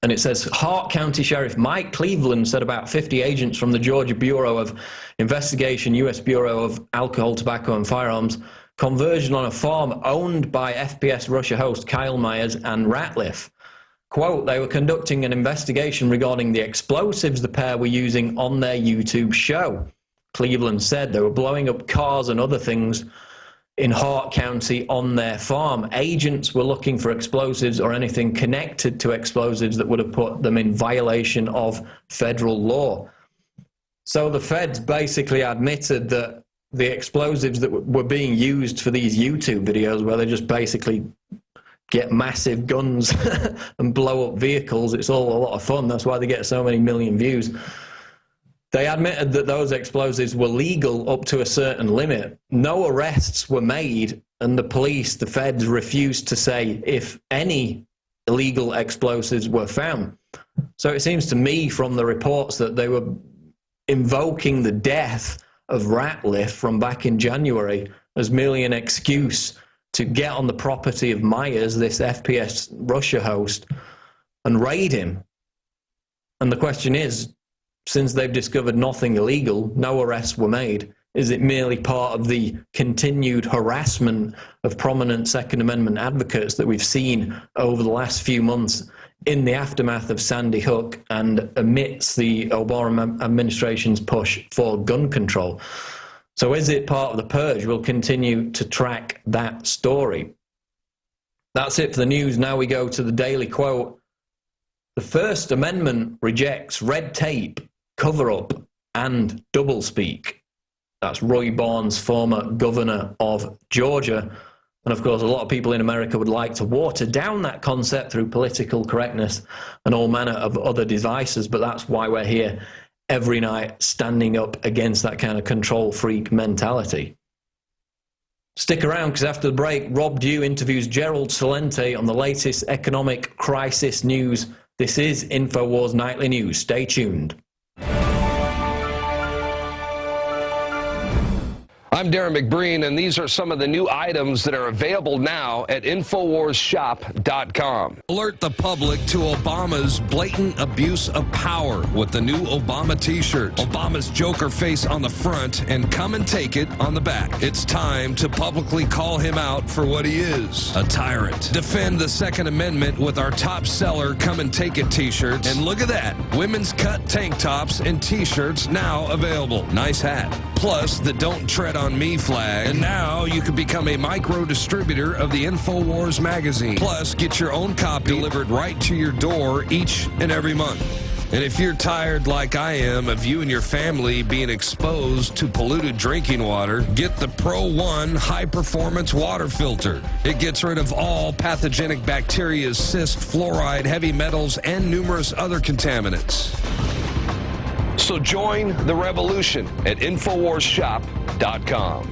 And it says, Hart County Sheriff Mike Cleveland said about 50 agents from the Georgia Bureau of Investigation, U.S. Bureau of Alcohol, Tobacco and Firearms converged on a farm owned by FPS Russia host Kyle Myers and Ratliff. Quote, they were conducting an investigation regarding the explosives the pair were using on their YouTube show. Cleveland said. They were blowing up cars and other things in Hart County on their farm. Agents were looking for explosives or anything connected to explosives that would have put them in violation of federal law. So the feds basically admitted that the explosives that were being used for these YouTube videos, where they just basically get massive guns and blow up vehicles, it's all a lot of fun. That's why they get so many million views. They admitted that those explosives were legal up to a certain limit. No arrests were made, and the police, the feds, refused to say if any illegal explosives were found. So it seems to me from the reports that they were invoking the death of Ratliff from back in January as merely an excuse to get on the property of Myers, this FPS Russia host, and raid him. And the question is, since they've discovered nothing illegal, no arrests were made, is it merely part of the continued harassment of prominent Second Amendment advocates that we've seen over the last few months in the aftermath of Sandy Hook and amidst the Obama administration's push for gun control? So is it part of the purge? We'll continue to track that story. That's it for the news. Now we go to the Daily Quote. The First Amendment rejects red tape, cover-up, and doublespeak. That's Roy Barnes, former governor of Georgia. And of course, a lot of people in America would like to water down that concept through political correctness and all manner of other devices, but that's why we're here every night standing up against that kind of control freak mentality. Stick around, because after the break, Rob Dew interviews Gerlad Celente on the latest economic crisis news. This is Infowars Nightly News. Stay tuned. I'm Darren McBreen, and these are some of the new items that are available now at InfoWarsShop.com. Alert the public to Obama's blatant abuse of power with the new Obama t-shirt. Obama's Joker face on the front and "Come and Take It" on the back. It's time to publicly call him out for what he is, a tyrant. Defend the Second Amendment with our top seller "Come and Take It" t-shirts. And look at that, women's cut tank tops and t-shirts now available. Nice hat. Plus the "Don't Tread on Me" flag. And now you can become a micro distributor of the Infowars magazine. Plus, get your own copy delivered right to your door each and every month. And if you're tired, like I am, of you and your family being exposed to polluted drinking water, get the Pro One high-performance water filter. It gets rid of all pathogenic bacteria, cyst, fluoride, heavy metals, and numerous other contaminants. So join the revolution at InfoWarsShop.com.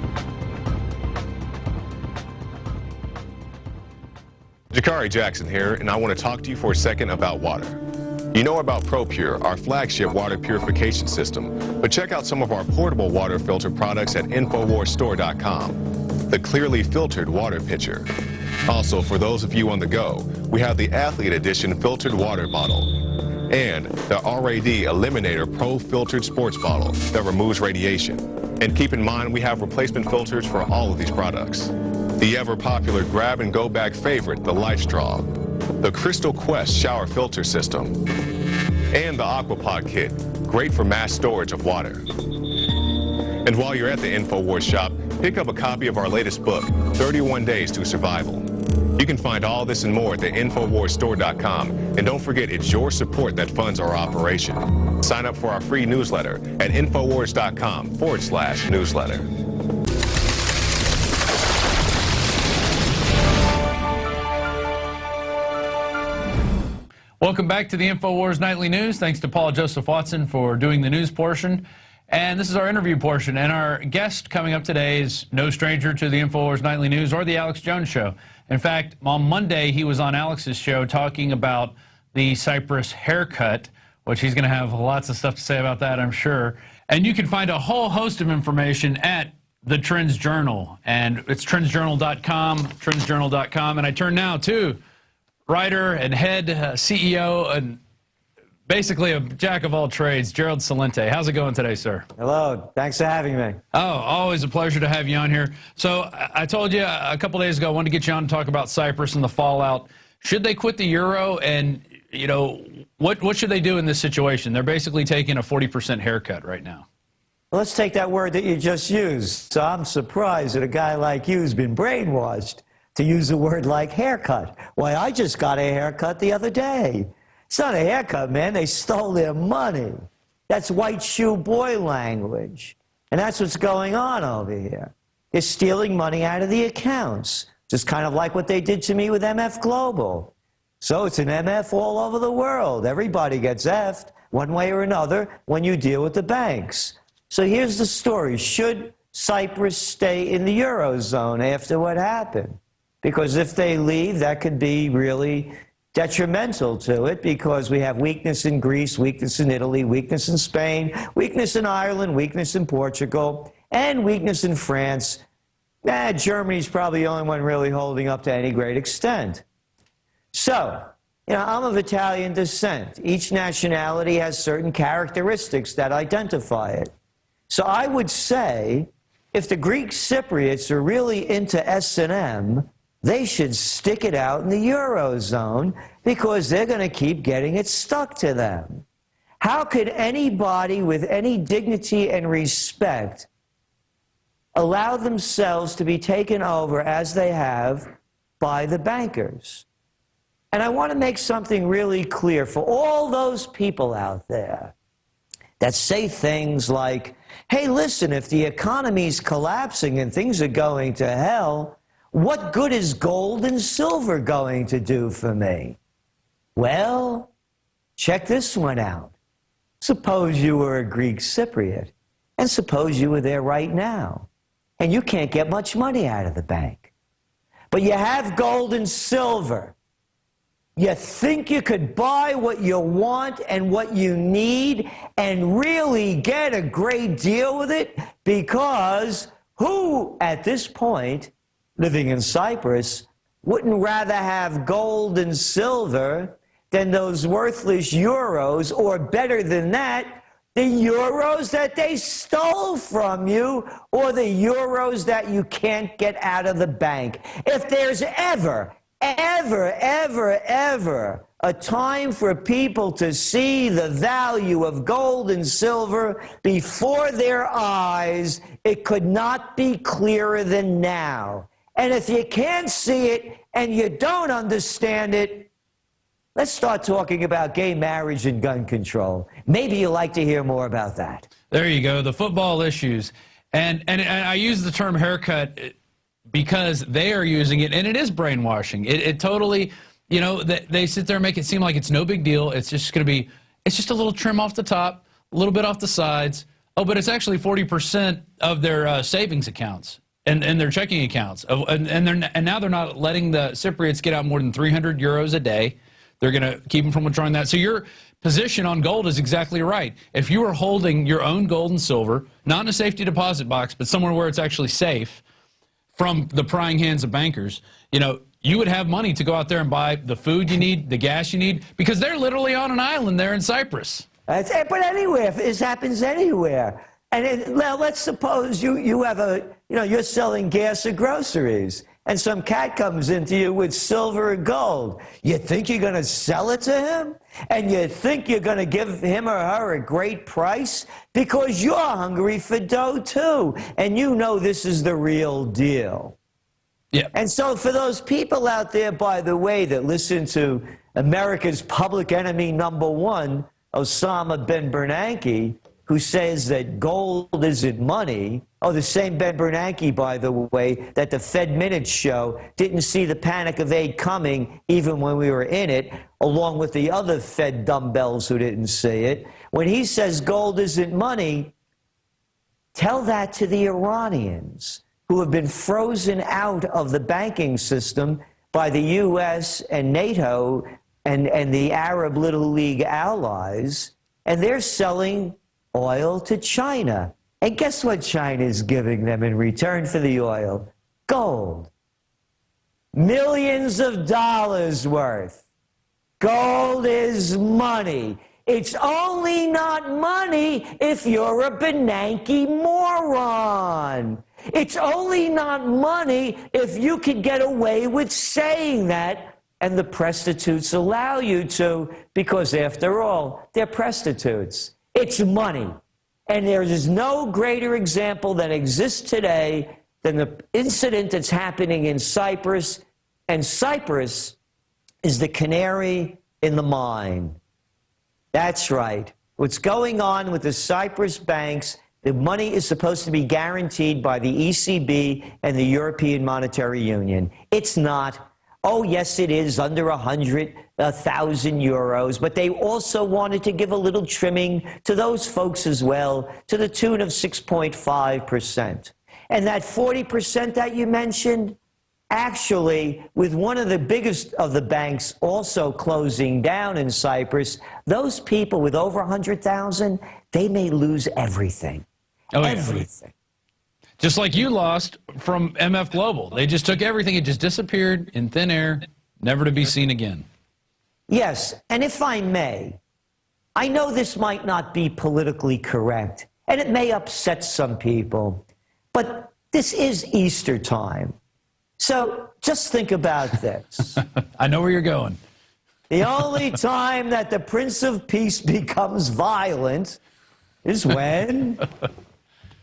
Jakari Jackson here, and I want to talk to you for a second about water. You know about ProPure, our flagship water purification system, but check out some of our portable water filter products at InfoWarsStore.com. The clearly filtered water pitcher. Also, for those of you on the go, we have the Athlete Edition filtered water bottle and the RAD Eliminator Pro filtered sports bottle that removes radiation. And keep in mind, we have replacement filters for all of these products. The ever-popular grab-and-go bag favorite, the Life Straw, the Crystal Quest shower filter system, and the Aquapod kit, great for mass storage of water. And while you're at the InfoWars shop, pick up a copy of our latest book, 31 Days to Survival. You can find all this and more at the InfoWarsStore.com. And don't forget, it's your support that funds our operation. Sign up for our free newsletter at Infowars.com/newsletter. Welcome back to the Infowars Nightly News. Thanks to Paul Joseph Watson for doing the news portion. And this is our interview portion. And our guest coming up today is no stranger to the Infowars Nightly News or the Alex Jones Show. In fact, on Monday, he was on Alex's show talking about the Cyprus haircut, which he's going to have lots of stuff to say about that, I'm sure. And you can find a whole host of information at the Trends Journal. And it's trendsjournal.com, trendsjournal.com. And I turn now to writer and head CEO and basically a jack of all trades, Gerlad Celente. How's it going today, sir? Hello. Thanks for having me. Oh, always a pleasure to have you on here. So I told you a couple days ago I wanted to get you on to talk about Cyprus and the fallout. Should they quit the euro? And, you know, what should they do in this situation? They're basically taking a 40% haircut right now. Let's take that word that you just used. So I'm surprised that a guy like you's been brainwashed to use a word like haircut. Why, I just got a haircut the other day. It's not a haircut, man. They stole their money. That's white shoe boy language. And that's what's going on over here. They're stealing money out of the accounts, just kind of like what they did to me with MF Global. So it's an MF all over the world. Everybody gets effed one way or another when you deal with the banks. So here's the story. Should Cyprus stay in the Eurozone after what happened? Because if they leave, that could be really detrimental to it, because we have weakness in Greece, weakness in Italy, weakness in Spain, weakness in Ireland, weakness in Portugal, and weakness in France. Germany's probably the only one really holding up to any great extent. So, I'm of Italian descent. Each nationality has certain characteristics that identify it. So I would say, if the Greek Cypriots are really into S&M, they should stick it out in the Eurozone, because they're going to keep getting it stuck to them. How could anybody with any dignity and respect allow themselves to be taken over as they have by the bankers? And I want to make something really clear for all those people out there that say things like, hey, listen, if the economy's collapsing and things are going to hell, what good is gold and silver going to do for me? Well, check this one out. Suppose you were a Greek Cypriot, and suppose you were there right now, and you can't get much money out of the bank. But you have gold and silver. You think you could buy what you want and what you need and really get a great deal with it? Because who, at this point, living in Cyprus, wouldn't rather have gold and silver than those worthless euros, or better than that, the euros that they stole from you, or the euros that you can't get out of the bank? If there's ever a time for people to see the value of gold and silver before their eyes, it could not be clearer than now. And if you can't see it and you don't understand it, let's start talking about gay marriage and gun control. Maybe you'd like to hear more about that. There you go, the football issues. And I use the term haircut because they are using it, and it is brainwashing. It totally, they sit there and make it seem like it's no big deal. It's just going to be, it's just a little trim off the top, a little bit off the sides. Oh, but it's actually 40% of their savings accounts and their checking accounts. And now they're not letting the Cypriots get out more than 300 euros a day. They're going to keep them from withdrawing that. So your position on gold is exactly right. If you are holding your own gold and silver, not in a safety deposit box, but somewhere where it's actually safe from the prying hands of bankers, you would have money to go out there and buy the food you need, the gas you need, because they're literally on an island there in Cyprus. But anywhere, this happens anywhere. And now let's suppose you have you're selling gas or groceries, and some cat comes into you with silver or gold. You think you're going to sell it to him? And you think you're going to give him or her a great price? Because you're hungry for dough too, and you know this is the real deal. Yeah. And so for those people out there, by the way, that listen to America's public enemy #1, Osama bin Bernanke, who says that gold isn't money. Oh, the same Ben Bernanke, by the way, that the Fed Minutes show didn't see the panic of aid coming even when we were in it, along with the other Fed dumbbells who didn't see it. When he says gold isn't money, tell that to the Iranians, who have been frozen out of the banking system by the U.S. and NATO and the Arab Little League allies, and they're selling oil to China. And guess what China is giving them in return for the oil? Gold. Millions of dollars worth. Gold is money. It's only not money if you're a Bernanke moron. It's only not money if you can get away with saying that, and the prostitutes allow you to, because after all, they're prostitutes. It's money. And there is no greater example that exists today than the incident that's happening in Cyprus. And Cyprus is the canary in the mine. That's right. What's going on with the Cyprus banks, the money is supposed to be guaranteed by the ECB and the European Monetary Union. It's not. Oh, yes, it is under 100,000 euros, but they also wanted to give a little trimming to those folks as well, to the tune of 6.5%. And that 40% that you mentioned, actually, with one of the biggest of the banks also closing down in Cyprus, those people with over 100,000, they may lose everything. Oh, everything. Yeah. Just like you lost from MF Global. They just took everything. It just disappeared in thin air, never to be seen again. Yes, and if I may, I know this might not be politically correct, and it may upset some people, but this is Easter time. So just think about this. I know where you're going. The only time that the Prince of Peace becomes violent is when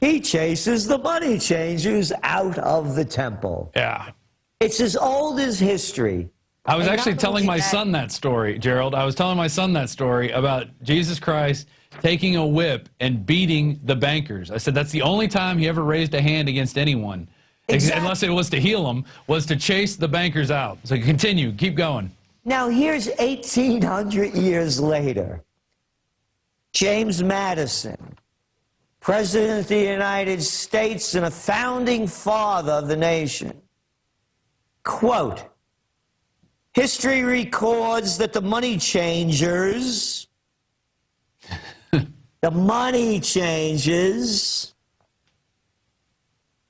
he chases the money changers out of the temple. Yeah. It's as old as history. I was actually telling my son that story, Gerald. I was telling my son that story about Jesus Christ taking a whip and beating the bankers. I said that's the only time he ever raised a hand against anyone, unless it was to heal them, was to chase the bankers out. So continue, keep going. Now here's 1,800 years later. James Madison, President of the United States and a founding father of the nation. Quote, history records that the money changers,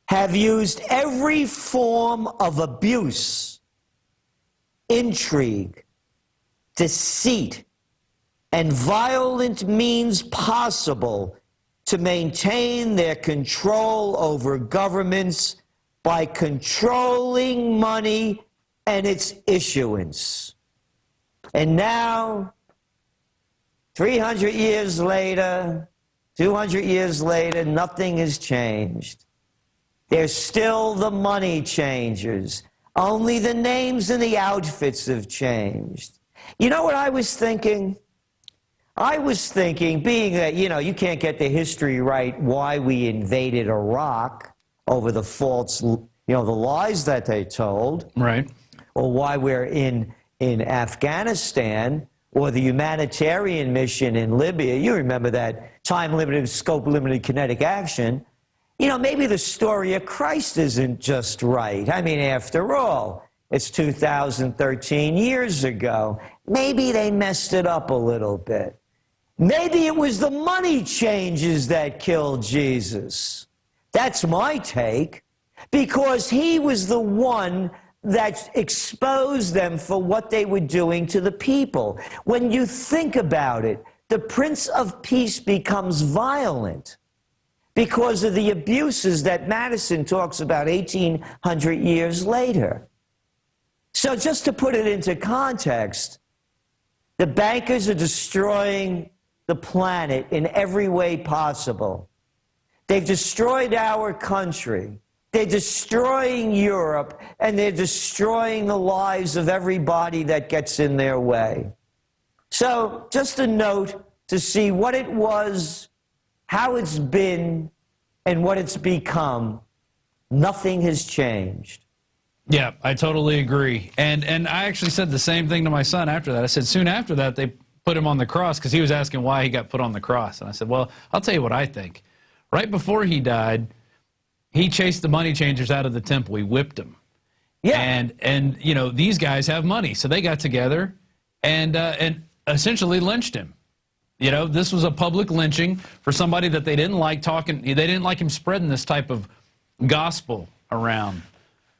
have used every form of abuse, intrigue, deceit, and violent means possible to maintain their control over governments by controlling money and its issuance. And now, 300 years later, 200 years later, nothing has changed. They're still the money changers. Only the names and the outfits have changed. You know what I was thinking? I was thinking, being that, you can't get the history right, why we invaded Iraq over the false, the lies that they told. Right. Or why we're in Afghanistan, or the humanitarian mission in Libya. You remember that time-limited, scope-limited kinetic action. Maybe the story of Christ isn't just right. I mean, after all, it's 2013 years ago. Maybe they messed it up a little bit. Maybe it was the money changers that killed Jesus. That's my take, because he was the one that exposed them for what they were doing to the people. When you think about it, the Prince of Peace becomes violent because of the abuses that Madison talks about 1,800 years later. So just to put it into context, the bankers are destroying the planet in every way possible. They've destroyed our country. They're destroying Europe, and they're destroying the lives of everybody that gets in their way. So just a note to see what it was, how it's been, and what it's become. Nothing has changed. Yeah, I totally agree. And I actually said the same thing to my son after that. I said soon after that they put him on the cross, because he was asking why he got put on the cross. And I said, well, I'll tell you what I think. Right before he died, he chased the money changers out of the temple. He whipped them. Yeah. And these guys have money, so they got together and essentially lynched him. This was a public lynching for somebody that they didn't like talking. They didn't like him spreading this type of gospel around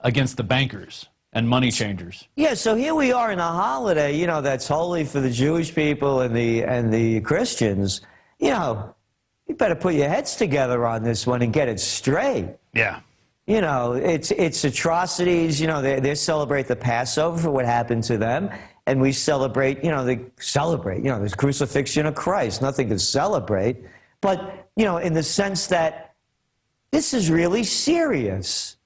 against the bankers and money changers. Yeah, so here we are in a holiday, that's holy for the Jewish people and the Christians. You better put your heads together on this one and get it straight. Yeah. It's atrocities. They celebrate the Passover for what happened to them, and we celebrate, the crucifixion of Christ. Nothing to celebrate. But in the sense that this is really serious.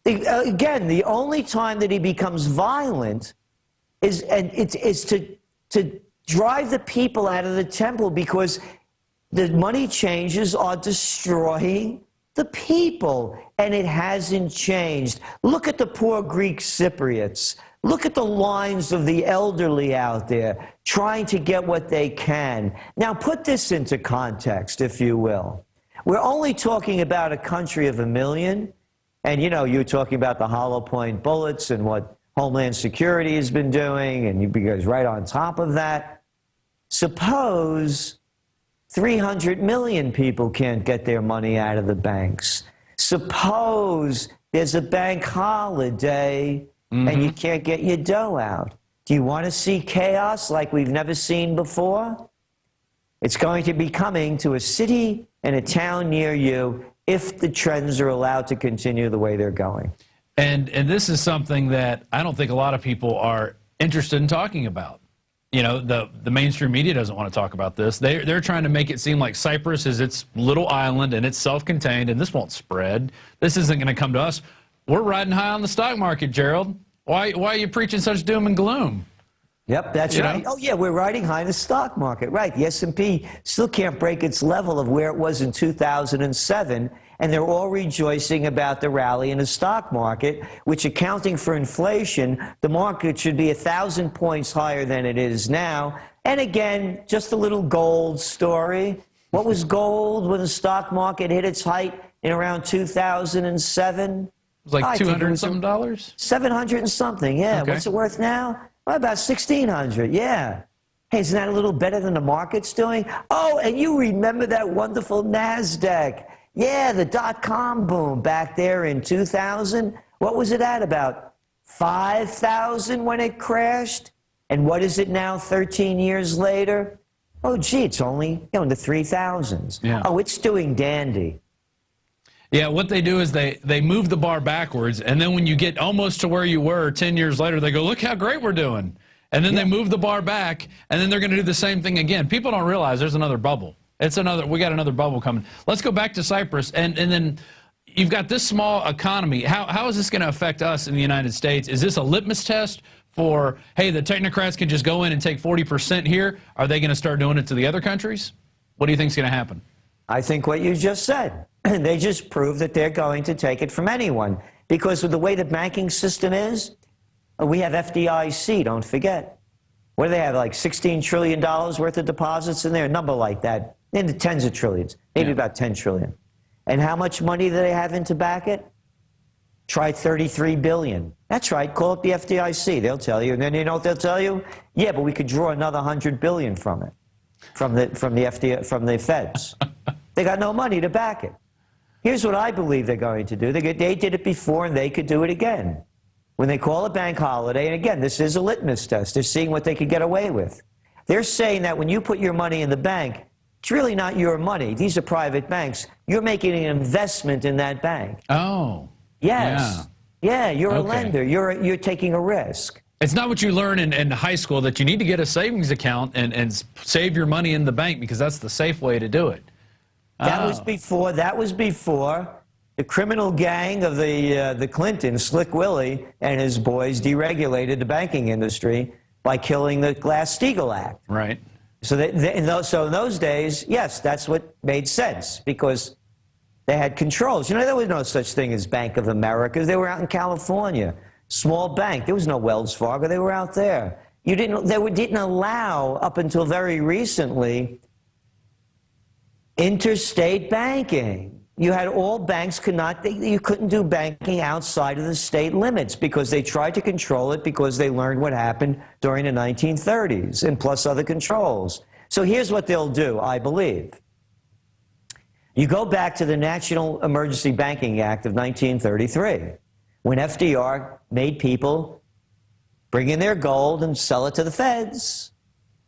Again, the only time that he becomes violent is to drive the people out of the temple, because the money changes are destroying the people, and it hasn't changed. Look at the poor Greek Cypriots. Look at the lines of the elderly out there trying to get what they can. Now, put this into context, if you will. We're only talking about a country of 1 million, and you're talking about the hollow point bullets and what Homeland Security has been doing, and you guys right on top of that. Suppose 300 million people can't get their money out of the banks. Suppose there's a bank holiday and you can't get your dough out. Do you want to see chaos like we've never seen before? It's going to be coming to a city and a town near you if the trends are allowed to continue the way they're going. And this is something that I don't think a lot of people are interested in talking about. The mainstream media doesn't want to talk about this. They're trying to make it seem like Cyprus is its little island and it's self-contained and this won't spread. This isn't going to come to us. We're riding high on the stock market, Gerald. Why are you preaching such doom and gloom? Yep, that's right. Oh, yeah, we're riding high in the stock market. Right, the S&P still can't break its level of where it was in 2007, and they're all rejoicing about the rally in the stock market, which, accounting for inflation, the market should be 1,000 points higher than it is now. And again, just a little gold story. What was gold when the stock market hit its height in around 2007? It was like $200 and something dollars? 700 and something, yeah. Okay. What's it worth now? Well, about 1,600, yeah. Hey, isn't that a little better than the market's doing? Oh, and you remember that wonderful NASDAQ. Yeah, the dot-com boom back there in 2000. What was it at, about 5,000 when it crashed? And what is it now 13 years later? Oh, gee, it's only in the 3,000s. Yeah. Oh, it's doing dandy. Yeah, what they do is they move the bar backwards, and then when you get almost to where you were 10 years later, they go, look how great we're doing. And then they move the bar back, and then they're going to do the same thing again. People don't realize there's another bubble. We got another bubble coming. Let's go back to Cyprus, and then you've got this small economy. How is this going to affect us in the United States? Is this a litmus test for, hey, the technocrats can just go in and take 40% here? Are they going to start doing it to the other countries? What do you think is going to happen? I think what you just said. They just prove that they're going to take it from anyone. Because with the way the banking system is, we have FDIC, don't forget. What do they have, like $16 trillion worth of deposits in there? A number like that, in the tens of trillions, maybe about 10 trillion. And how much money do they have in to back it? Try 33 billion. That's right, call up the FDIC, they'll tell you. And then you know what they'll tell you? Yeah, but we could draw another 100 billion from it, from the feds. They got no money to back it. Here's what I believe they're going to do. They did it before, and they could do it again. When they call a bank holiday, and again, this is a litmus test. They're seeing what they could get away with. They're saying that when you put your money in the bank, it's really not your money. These are private banks. You're making an investment in that bank. Oh. Yes. Yeah, you're a lender. You're taking a risk. It's not what you learn in high school, that you need to get a savings account and save your money in the bank, because that's the safe way to do it. That was before the criminal gang of the Clintons, Slick Willie and his boys, deregulated the banking industry by killing the Glass-Steagall Act. Right. So in those days, yes, that's what made sense, because they had controls. There was no such thing as Bank of America. They were out in California. Small bank. There was no Wells Fargo. They were out there. They didn't allow, up until very recently, interstate banking. You had all banks you couldn't do banking outside of the state limits, because they tried to control it, because they learned what happened during the 1930s, and plus other controls. So here's what they'll do, I believe. You go back to the National Emergency Banking Act of 1933, when FDR made people bring in their gold and sell it to the feds.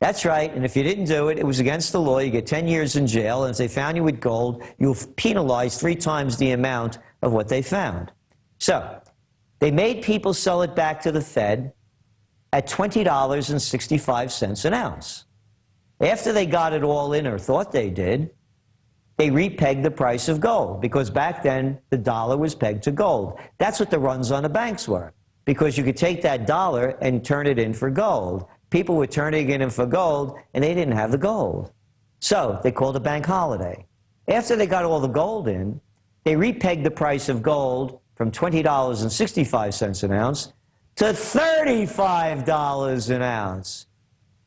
That's right, and if you didn't do it, it was against the law. You get 10 years in jail, and if they found you with gold, you'll penalize 3 times the amount of what they found. So they made people sell it back to the Fed at $20.65 an ounce. After they got it all in, or thought they did, they repegged the price of gold, because back then the dollar was pegged to gold. That's what the runs on the banks were, because you could take that dollar and turn it in for gold. People were turning it in for gold, and they didn't have the gold. So they called a bank holiday. After they got all the gold in, they repegged the price of gold from $20.65 an ounce to $35 an ounce.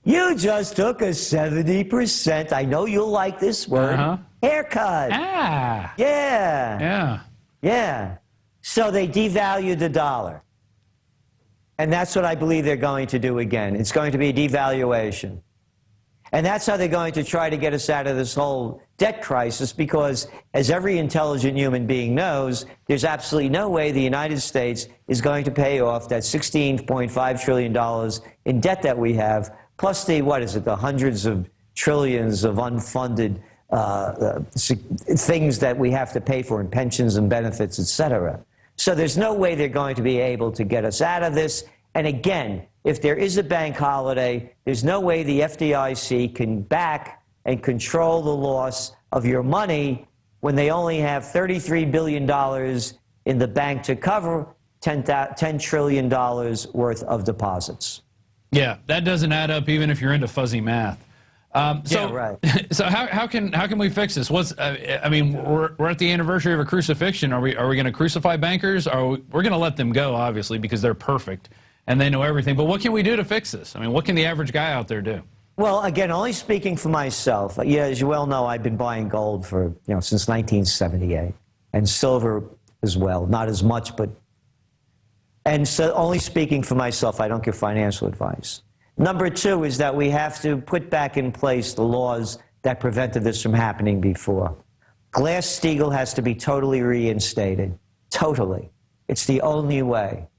You just took a 70%, I know you'll like this word, haircut. Ah. Yeah. Yeah. Yeah. So they devalued the dollar. And that's what I believe they're going to do again. It's going to be a devaluation. And that's how they're going to try to get us out of this whole debt crisis, because as every intelligent human being knows, there's absolutely no way the United States is going to pay off that $16.5 trillion in debt that we have, plus the, what is it, the hundreds of trillions of unfunded things that we have to pay for in pensions and benefits, et cetera. So there's no way they're going to be able to get us out of this. And again, if there is a bank holiday, there's no way the FDIC can back and control the loss of your money when they only have $33 billion in the bank to cover $10 trillion worth of deposits. Yeah, that doesn't add up even if you're into fuzzy math. Yeah, right. So how can we fix this? I mean, we're at the anniversary of a crucifixion. Are we going to crucify bankers? We're going to let them go, obviously, because they're perfect and they know everything. But what can we do to fix this? I mean, what can the average guy out there do? Well, again, only speaking for myself. Yeah, as you well know, I've been buying gold for since 1978, and silver as well. Not as much, but and so only speaking for myself. I don't give financial advice. Number two is that we have to put back in place the laws that prevented this from happening before. Glass-Steagall has to be totally reinstated. Totally. It's the only way.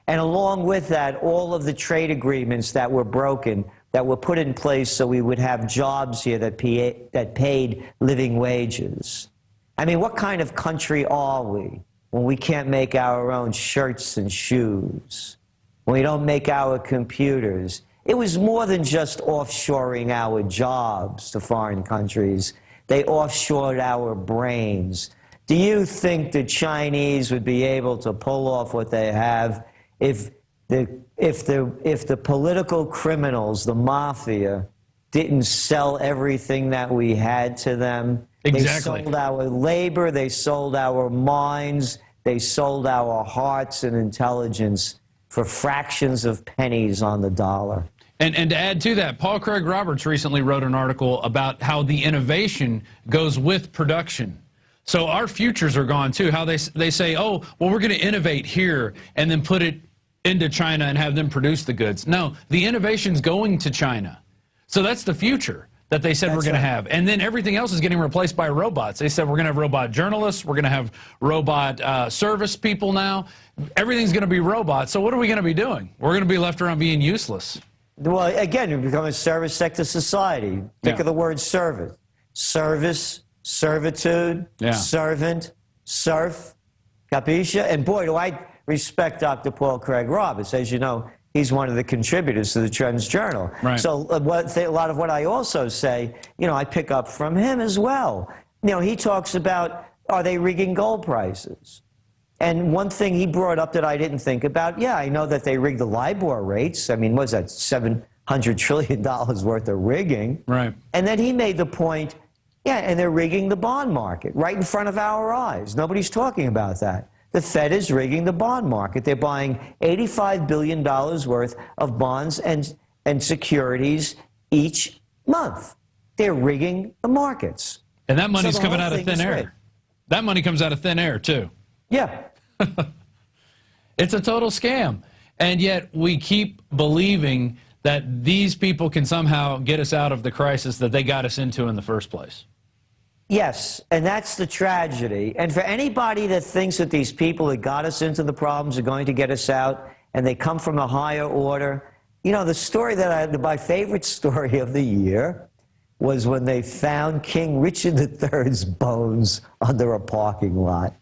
And along with that, all of the trade agreements that were broken, that were put in place so we would have jobs here that paid living wages. I mean, what kind of country are we when we can't make our own shirts and shoes, when we don't make our computers? It was more than just offshoring our jobs to foreign countries. They offshored our brains. Do you think the Chinese would be able to pull off what they have if the political criminals, the mafia, didn't sell everything that we had to them? Exactly. They sold our labor, they sold our minds, they sold our hearts and intelligence for fractions of pennies on the dollar. And to add to that, Paul Craig Roberts recently wrote an article about how the innovation goes with production. So our futures are gone too. How they say, oh, well, we're going to innovate here and then put it into China and have them produce the goods. No, the innovation's going to China. So that's the future that they said we're going to have. And then everything else is getting replaced by robots. They said we're going to have robot journalists. We're going to have robot service people now. Everything's going to be robots. So what are we going to be doing? We're going to be left around being useless. Well, again, you become a service sector society. Think of the word service. Service, servitude, servant, serf, capisce? And boy, do I respect Dr. Paul Craig Roberts. As you know, he's one of the contributors to the Trends Journal. Right. So a lot of what I also say, I pick up from him as well. He talks about, are they rigging gold prices? And one thing he brought up that I didn't think about, I know that they rigged the LIBOR rates. I mean, what was that, $700 trillion worth of rigging? Right. And then he made the point, and they're rigging the bond market right in front of our eyes. Nobody's talking about that. The Fed is rigging the bond market. They're buying $85 billion worth of bonds and securities each month. They're rigging the markets. And that money's coming out of thin air. That money comes out of thin air, too. Yeah. It's a total scam. And yet we keep believing that these people can somehow get us out of the crisis that they got us into in the first place. Yes, and that's the tragedy. And for anybody that thinks that these people that got us into the problems are going to get us out, and they come from a higher order, the story my favorite story of the year was when they found King Richard III's bones under a parking lot.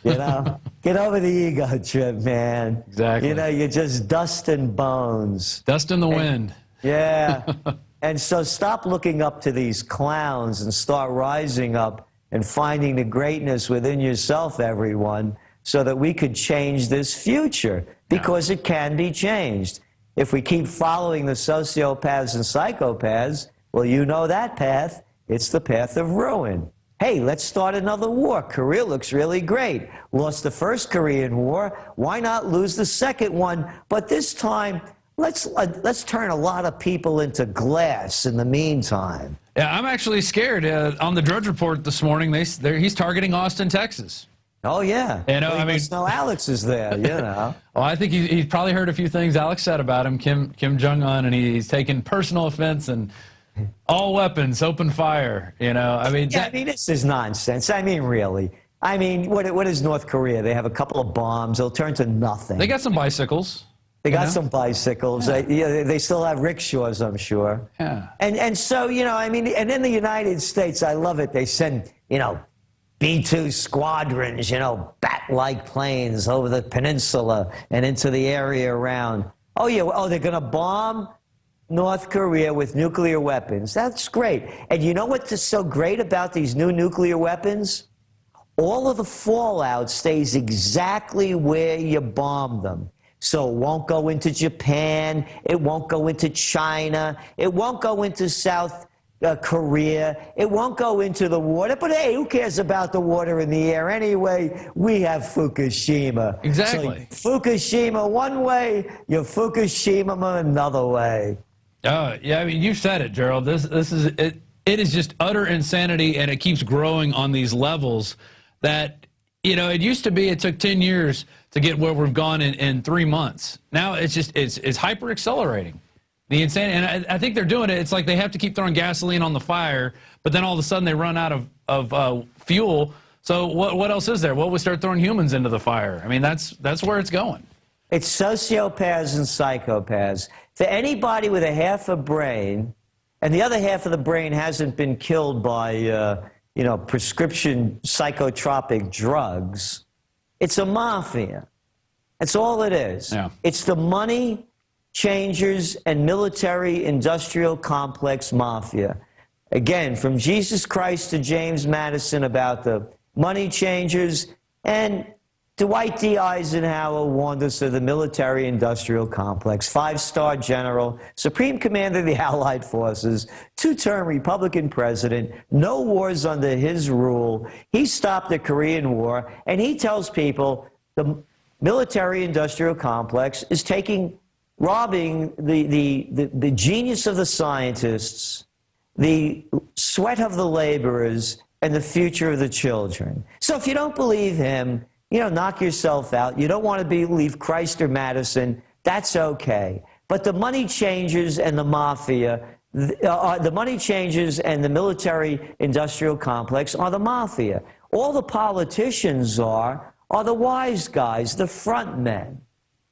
Get over the ego trip, man. Exactly. You're just dust and bones. Dust in the wind. Yeah. And so stop looking up to these clowns and start rising up and finding the greatness within yourself, everyone, so that we could change this future, because it can be changed. If we keep following the sociopaths and psychopaths, well, you know that path. It's the path of ruin. Hey, let's start another war. Korea looks really great. Lost the first Korean War. Why not lose the second one? But this time, let's turn a lot of people into glass in the meantime. Yeah, I'm actually scared. On the Drudge Report this morning, he's targeting Austin, Texas. Oh, yeah. You know, I mean, no, Alex is there, you know. Well, I think he's probably heard a few things Alex said about him, Kim Jong-un, and he's taken personal offense, and all weapons, open fire, you know. I mean, yeah, I mean, this is nonsense. I mean, really. I mean, what is North Korea? They have a couple of bombs. They'll turn to nothing. They got some bicycles. They got some bicycles. Yeah. They still have rickshaws, I'm sure. Yeah. And so, you know, I mean, and in the United States, I love it. They send, you know, B-2 squadrons, you know, bat-like planes over the peninsula and into the area around. Oh, yeah, oh, they're going to bomb North Korea with nuclear weapons. That's great. And you know what's so great about these new nuclear weapons? All of the fallout stays exactly where you bombed them. So it won't go into Japan, it won't go into China, it won't go into South Korea, it won't go into the water. But hey, who cares about the water in the air anyway? We have Fukushima. Exactly. So Fukushima one way, you Fukushima another way. Yeah, I mean, you said it, Gerald. This is it. It is just utter insanity, and it keeps growing on these levels. That, you know, it used to be it took 10 years to get where we've gone in 3 months. Now it's just it's hyper accelerating. The insanity, and I think they're doing it. It's like they have to keep throwing gasoline on the fire, but then all of a sudden they run out of fuel. So what else is there? Well, we start throwing humans into the fire. I mean, that's where it's going. It's sociopaths and psychopaths. For anybody with a half a brain, and the other half of the brain hasn't been killed by, you know, prescription psychotropic drugs, it's a mafia. That's all it is. Yeah. It's the money changers and military-industrial complex mafia. Again, from Jesus Christ to James Madison about the money changers, and Dwight D. Eisenhower warned us of the military-industrial complex. 5-star general, supreme commander of the Allied forces, 2-term Republican president, no wars under his rule. He stopped the Korean War, and he tells people the military-industrial complex is robbing the genius of the scientists, the sweat of the laborers, and the future of the children. So if you don't believe him, you know, knock yourself out. You don't want to believe Christ or Madison, that's okay. But the money changers and the mafia, the money changers and the military-industrial complex are the mafia. All the politicians are the wise guys, the front men.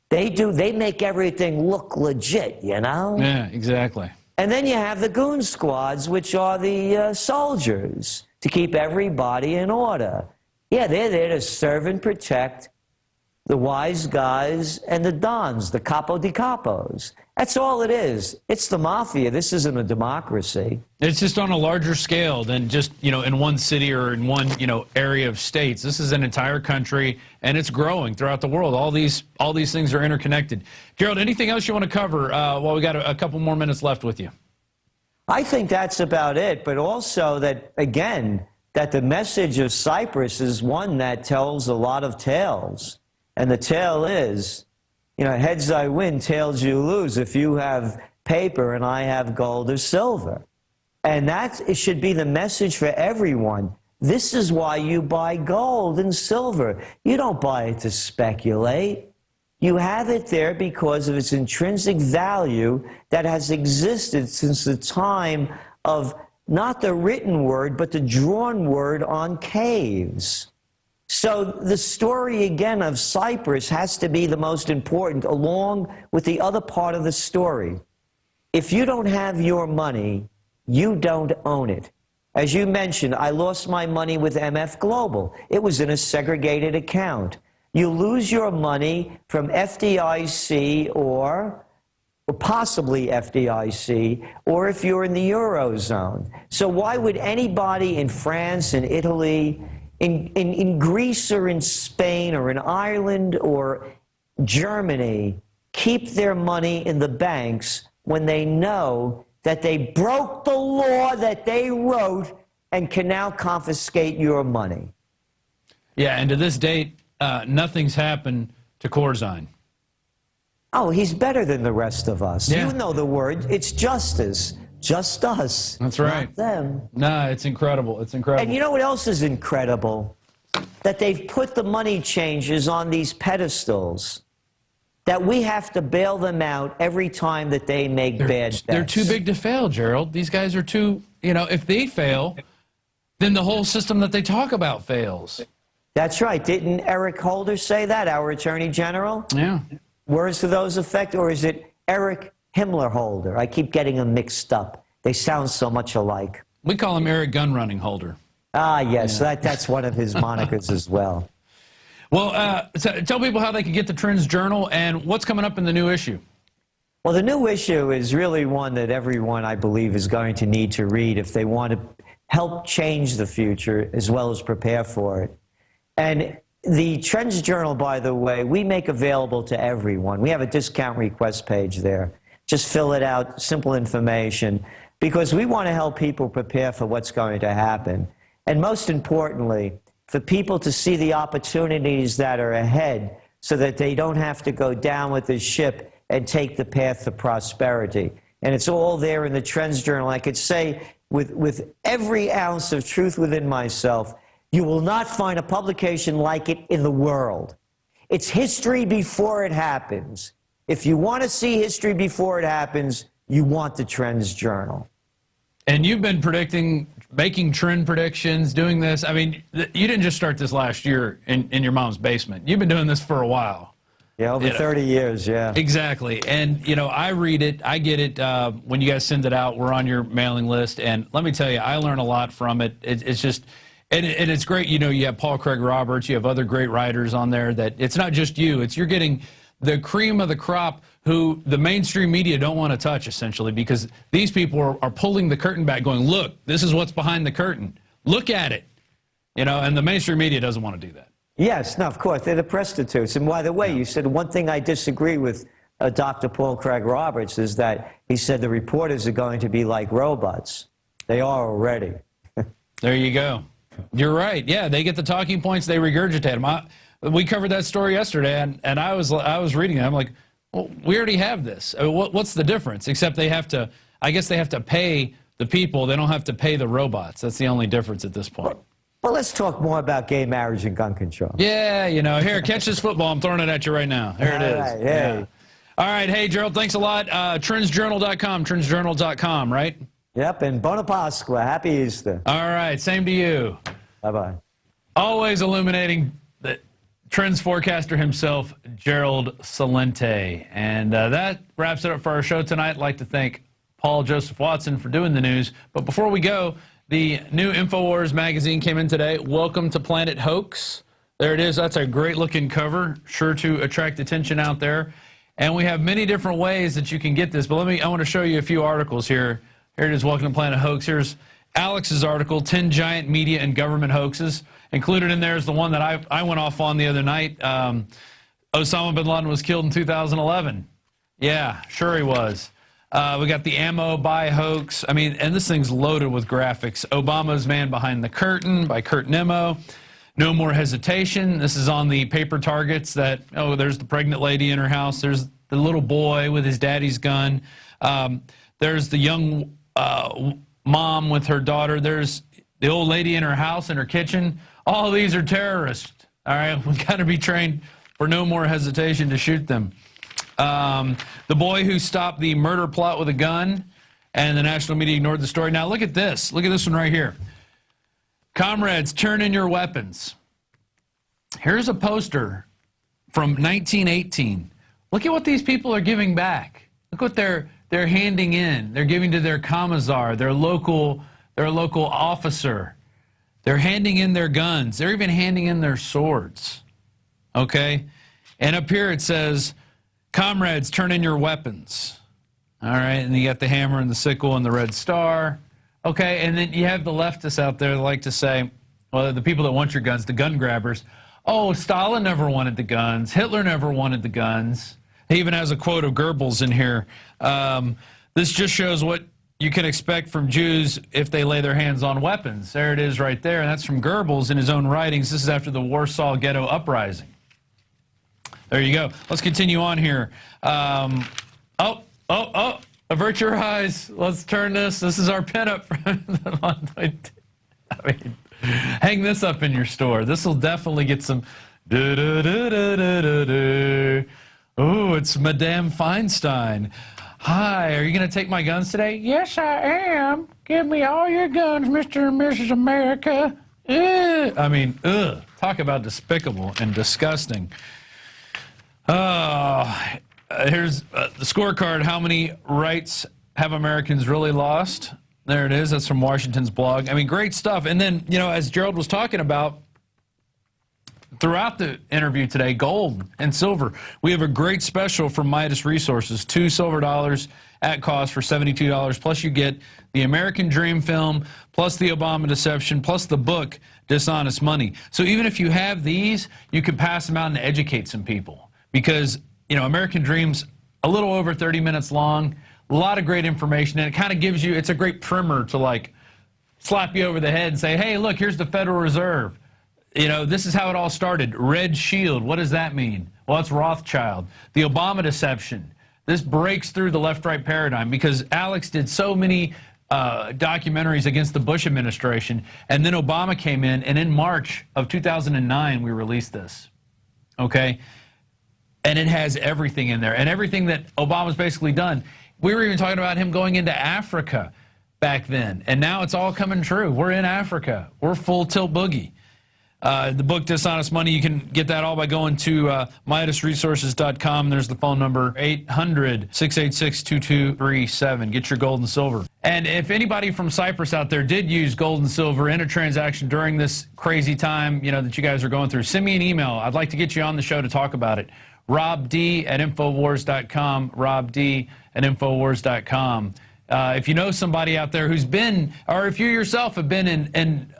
They make everything look legit, you know? Yeah, exactly. And then you have the goon squads, which are the soldiers, to keep everybody in order. Yeah, they're there to serve and protect the wise guys and the dons, the capo di capos. That's all it is. It's the mafia. This isn't a democracy. It's just on a larger scale than just, you know, in one city or in one, you know, area of states. This is an entire country, and it's growing throughout the world. All these things are interconnected. Gerald, anything else you want to cover while we got a couple more minutes left with you? I think that's about it, but also that, again, that the message of Cyprus is one that tells a lot of tales. And the tale is, you know, heads I win, tails you lose if you have paper and I have gold or silver. And it should be the message for everyone. This is why you buy gold and silver. You don't buy it to speculate. You have it there because of its intrinsic value that has existed since the time of not the written word, but the drawn word on caves. So the story, again, of Cyprus has to be the most important, along with the other part of the story. If you don't have your money, you don't own it. As you mentioned, I lost my money with MF Global. It was in a segregated account. You lose your money from FDIC or or possibly FDIC, or if you're in the Eurozone. So why would anybody in France, in Italy, in Greece or in Spain or in Ireland or Germany keep their money in the banks when they know that they broke the law that they wrote and can now confiscate your money? Yeah, and to this date, nothing's happened to Corzine. Oh, he's better than the rest of us. Yeah. You know the word. It's justice. Just us. That's right. Not them. No, it's incredible. It's incredible. And you know what else is incredible? That they've put the money changers on these pedestals. That we have to bail them out every time that they make bad bets. They're too big to fail, Gerald. These guys are too, you know, if they fail, then the whole system that they talk about fails. That's right. Didn't Eric Holder say that, our Attorney General? Yeah. Words to those effect, or is it Eric Himmler Holder? I keep getting them mixed up. They sound so much alike. We call him Eric Gun Running Holder. Ah, yes, yeah. That's one of his monikers as well. Well, so tell people how they can get the Trends Journal and what's coming up in the new issue. Well, the new issue is really one that everyone, I believe, is going to need to read if they want to help change the future as well as prepare for it. And the Trends Journal, by the way, we make available to everyone. We have a discount request page there. Just fill it out, simple information, because we want to help people prepare for what's going to happen. And most importantly, for people to see the opportunities that are ahead so that they don't have to go down with the ship and take the path to prosperity. And it's all there in the Trends Journal. I could say with every ounce of truth within myself, you will not find a publication like it in the world. It's history before it happens. If you want to see history before it happens, you want the Trends Journal. And you've been predicting, making trend predictions, doing this. I mean, you didn't just start this last year in your mom's basement. You've been doing this for a while. Yeah, over 30 years, yeah. Exactly. And, you know, I read it, I get it. When you guys send it out, we're on your mailing list. And let me tell you, I learn a lot from it. It's just... And it's great, you know, you have Paul Craig Roberts, you have other great writers on there that it's not just you, you're getting the cream of the crop who the mainstream media don't want to touch, essentially, because these people are pulling the curtain back going, look, this is what's behind the curtain. Look at it. You know, and the mainstream media doesn't want to do that. Yes, no, of course, they're the prostitutes. And by the way, you said one thing I disagree with Dr. Paul Craig Roberts is that he said the reporters are going to be like robots. They are already. There you go. You're right. Yeah, they get the talking points, they regurgitate them. We covered that story yesterday, and I was reading it. I'm like, well, we already have this. I mean, what's the difference? Except they have to, I guess they have to pay the people. They don't have to pay the robots. That's the only difference at this point. Well, let's talk more about gay marriage and gun control. Yeah, you know, here, catch this football. I'm throwing it at you right now. Here it is. All right, hey. Yeah. All right, hey, Gerald, thanks a lot. Trendsjournal.com, trendsjournal.com, right? Yep, and Bona Pasqua. Happy Easter. All right, same to you. Bye-bye. Always illuminating the trends forecaster himself, Gerlad Celente. And that wraps it up for our show tonight. I'd like to thank Paul Joseph Watson for doing the news. But before we go, the new Infowars magazine came in today. Welcome to Planet Hoax. There it is. That's a great-looking cover, sure to attract attention out there. And we have many different ways that you can get this. But I want to show you a few articles here. Here it is, Welcome to Planet Hoax. Here's Alex's article, 10 Giant Media and Government Hoaxes. Included in there is the one that I went off on the other night. Osama bin Laden was killed in 2011. Yeah, sure he was. We got the ammo buy hoax. I mean, and this thing's loaded with graphics. Obama's Man Behind the Curtain by Kurt Nimmo. No More Hesitation. This is on the paper targets that, oh, there's the pregnant lady in her house. There's the little boy with his daddy's gun. There's the young mom with her daughter. There's the old lady in her house, in her kitchen. All these are terrorists. All right, we've got to be trained for no more hesitation to shoot them. The boy who stopped the murder plot with a gun, and the national media ignored the story. Now look at this. Look at this one right here. Comrades, turn in your weapons. Here's a poster from 1918. Look at what these people are giving back. Look what they're handing in. They're giving to their commissar, their local officer. They're handing in their guns. They're even handing in their swords. Okay? And up here it says, comrades, turn in your weapons. All right, and you got the hammer and the sickle and the red star. Okay, and then you have the leftists out there that like to say, well, the people that want your guns, the gun grabbers, oh, Stalin never wanted the guns. Hitler never wanted the guns. He even has a quote of Goebbels in here. This just shows what you can expect from Jews if they lay their hands on weapons. There it is right there, and that's from Goebbels in his own writings. This is after the Warsaw Ghetto Uprising. There you go. Let's continue on here. Avert your eyes. Let's turn this. This is our pinup. I mean, hang this up in your store. This will definitely get some. Oh, it's Madame Feinstein. Hi, are you going to take my guns today? Yes, I am. Give me all your guns, Mr. and Mrs. America. I mean, talk about despicable and disgusting. Here's the scorecard. How many rights have Americans really lost? There it is. That's from Washington's blog. I mean, great stuff. And then, you know, as Gerald was talking about, throughout the interview today, gold and silver. We have a great special from Midas Resources, 2 silver dollars at cost for $72, plus you get the American Dream film, plus the Obama Deception, plus the book, Dishonest Money. So even if you have these, you can pass them out and educate some people. Because, you know, American Dream's a little over 30 minutes long, a lot of great information, and it kind of gives you, it's a great primer to, like, slap you over the head and say, hey, look, here's the Federal Reserve. You know, this is how it all started. Red Shield, what does that mean? Well, it's Rothschild. The Obama Deception. This breaks through the left-right paradigm because Alex did so many documentaries against the Bush administration, and then Obama came in, and in March of 2009, we released this, okay? And it has everything in there, and everything that Obama's basically done. We were even talking about him going into Africa back then, and now it's all coming true. We're in Africa. We're full tilt boogie. The book Dishonest Money, you can get that all by going to MidasResources.com. There's the phone number, 800-686-2237. Get your gold and silver. And if anybody from Cyprus out there did use gold and silver in a transaction during this crazy time, you know, that you guys are going through, send me an email. I'd like to get you on the show to talk about it. RobD@Infowars.com, RobD@Infowars.com. If you know somebody out there who's been, or if you yourself have been in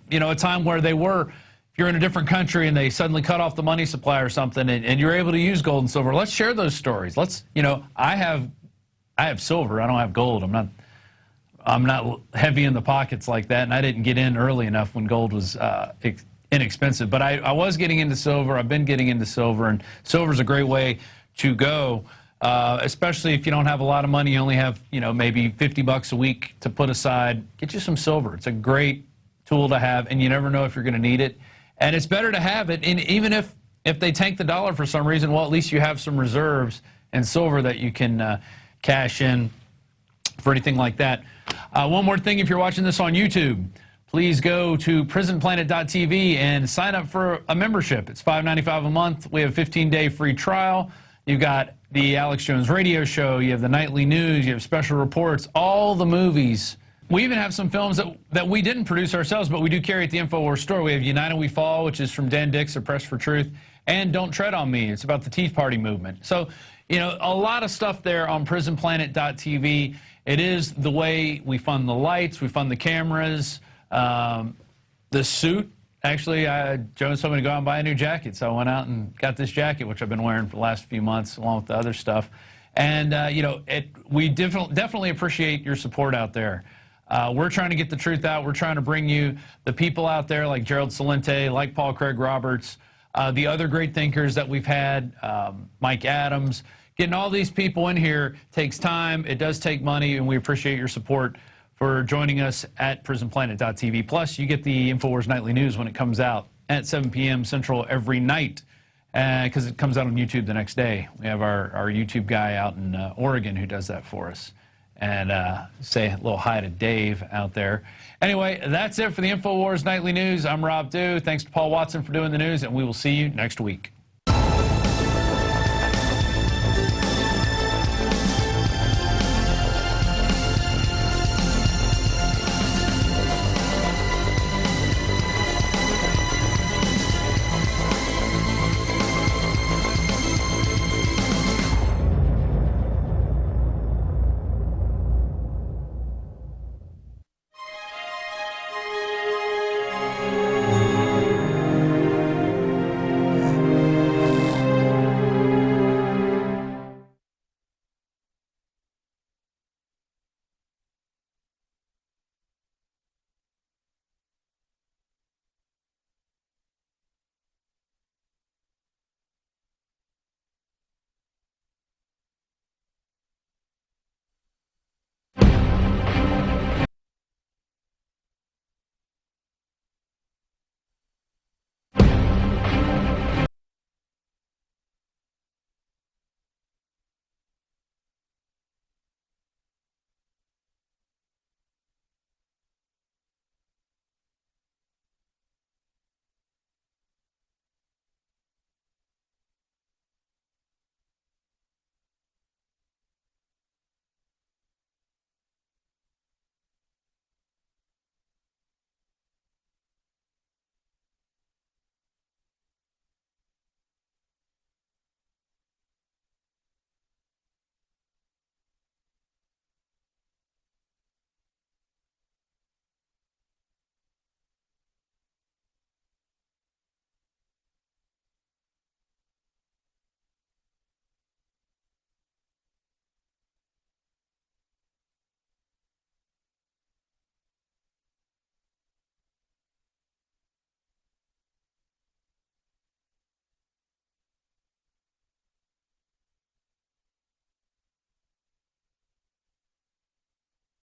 you know, a time where they were, if you're in a different country and they suddenly cut off the money supply or something, and you're able to use gold and silver, let's share those stories. Let's, you know, I have silver. I don't have gold. I'm not heavy in the pockets like that, and I didn't get in early enough when gold was inexpensive. But I was getting into silver. I've been getting into silver, and silver's a great way to go. Especially if you don't have a lot of money, you only have, you know, maybe $50 a week to put aside. Get you some silver. It's a great tool to have, and you never know if you're going to need it. And it's better to have it, and even if they tank the dollar for some reason, well, at least you have some reserves in silver that you can cash in for anything like that. One more thing, if you're watching this on YouTube, please go to prisonplanet.tv and sign up for a membership. It's $5.95 a month. We have a 15-day free trial. You've got the Alex Jones radio show, you have the nightly news, you have special reports, all the movies. We even have some films that we didn't produce ourselves, but we do carry at the InfoWars store. We have United We Fall, which is from Dan Dix of Press for Truth, and Don't Tread on Me. It's about the Tea Party movement. So, you know, a lot of stuff there on prisonplanet.tv. It is the way we fund the lights, we fund the cameras, the suit. Actually, Jones told me to go out and buy a new jacket, so I went out and got this jacket, which I've been wearing for the last few months, along with the other stuff. And, you know, we definitely appreciate your support out there. We're trying to get the truth out. We're trying to bring you the people out there like Gerlad Celente, like Paul Craig Roberts, the other great thinkers that we've had, Mike Adams. Getting all these people in here takes time. It does take money, and we appreciate your support for joining us at prisonplanet.tv. Plus, you get the Infowars Nightly News when it comes out at 7 p.m. Central every night, because it comes out on YouTube the next day. We have our YouTube guy out in Oregon who does that for us. And say a little hi to Dave out there. Anyway, that's it for the Infowars Nightly News. I'm Rob Dew. Thanks to Paul Watson for doing the news, and we will see you next week.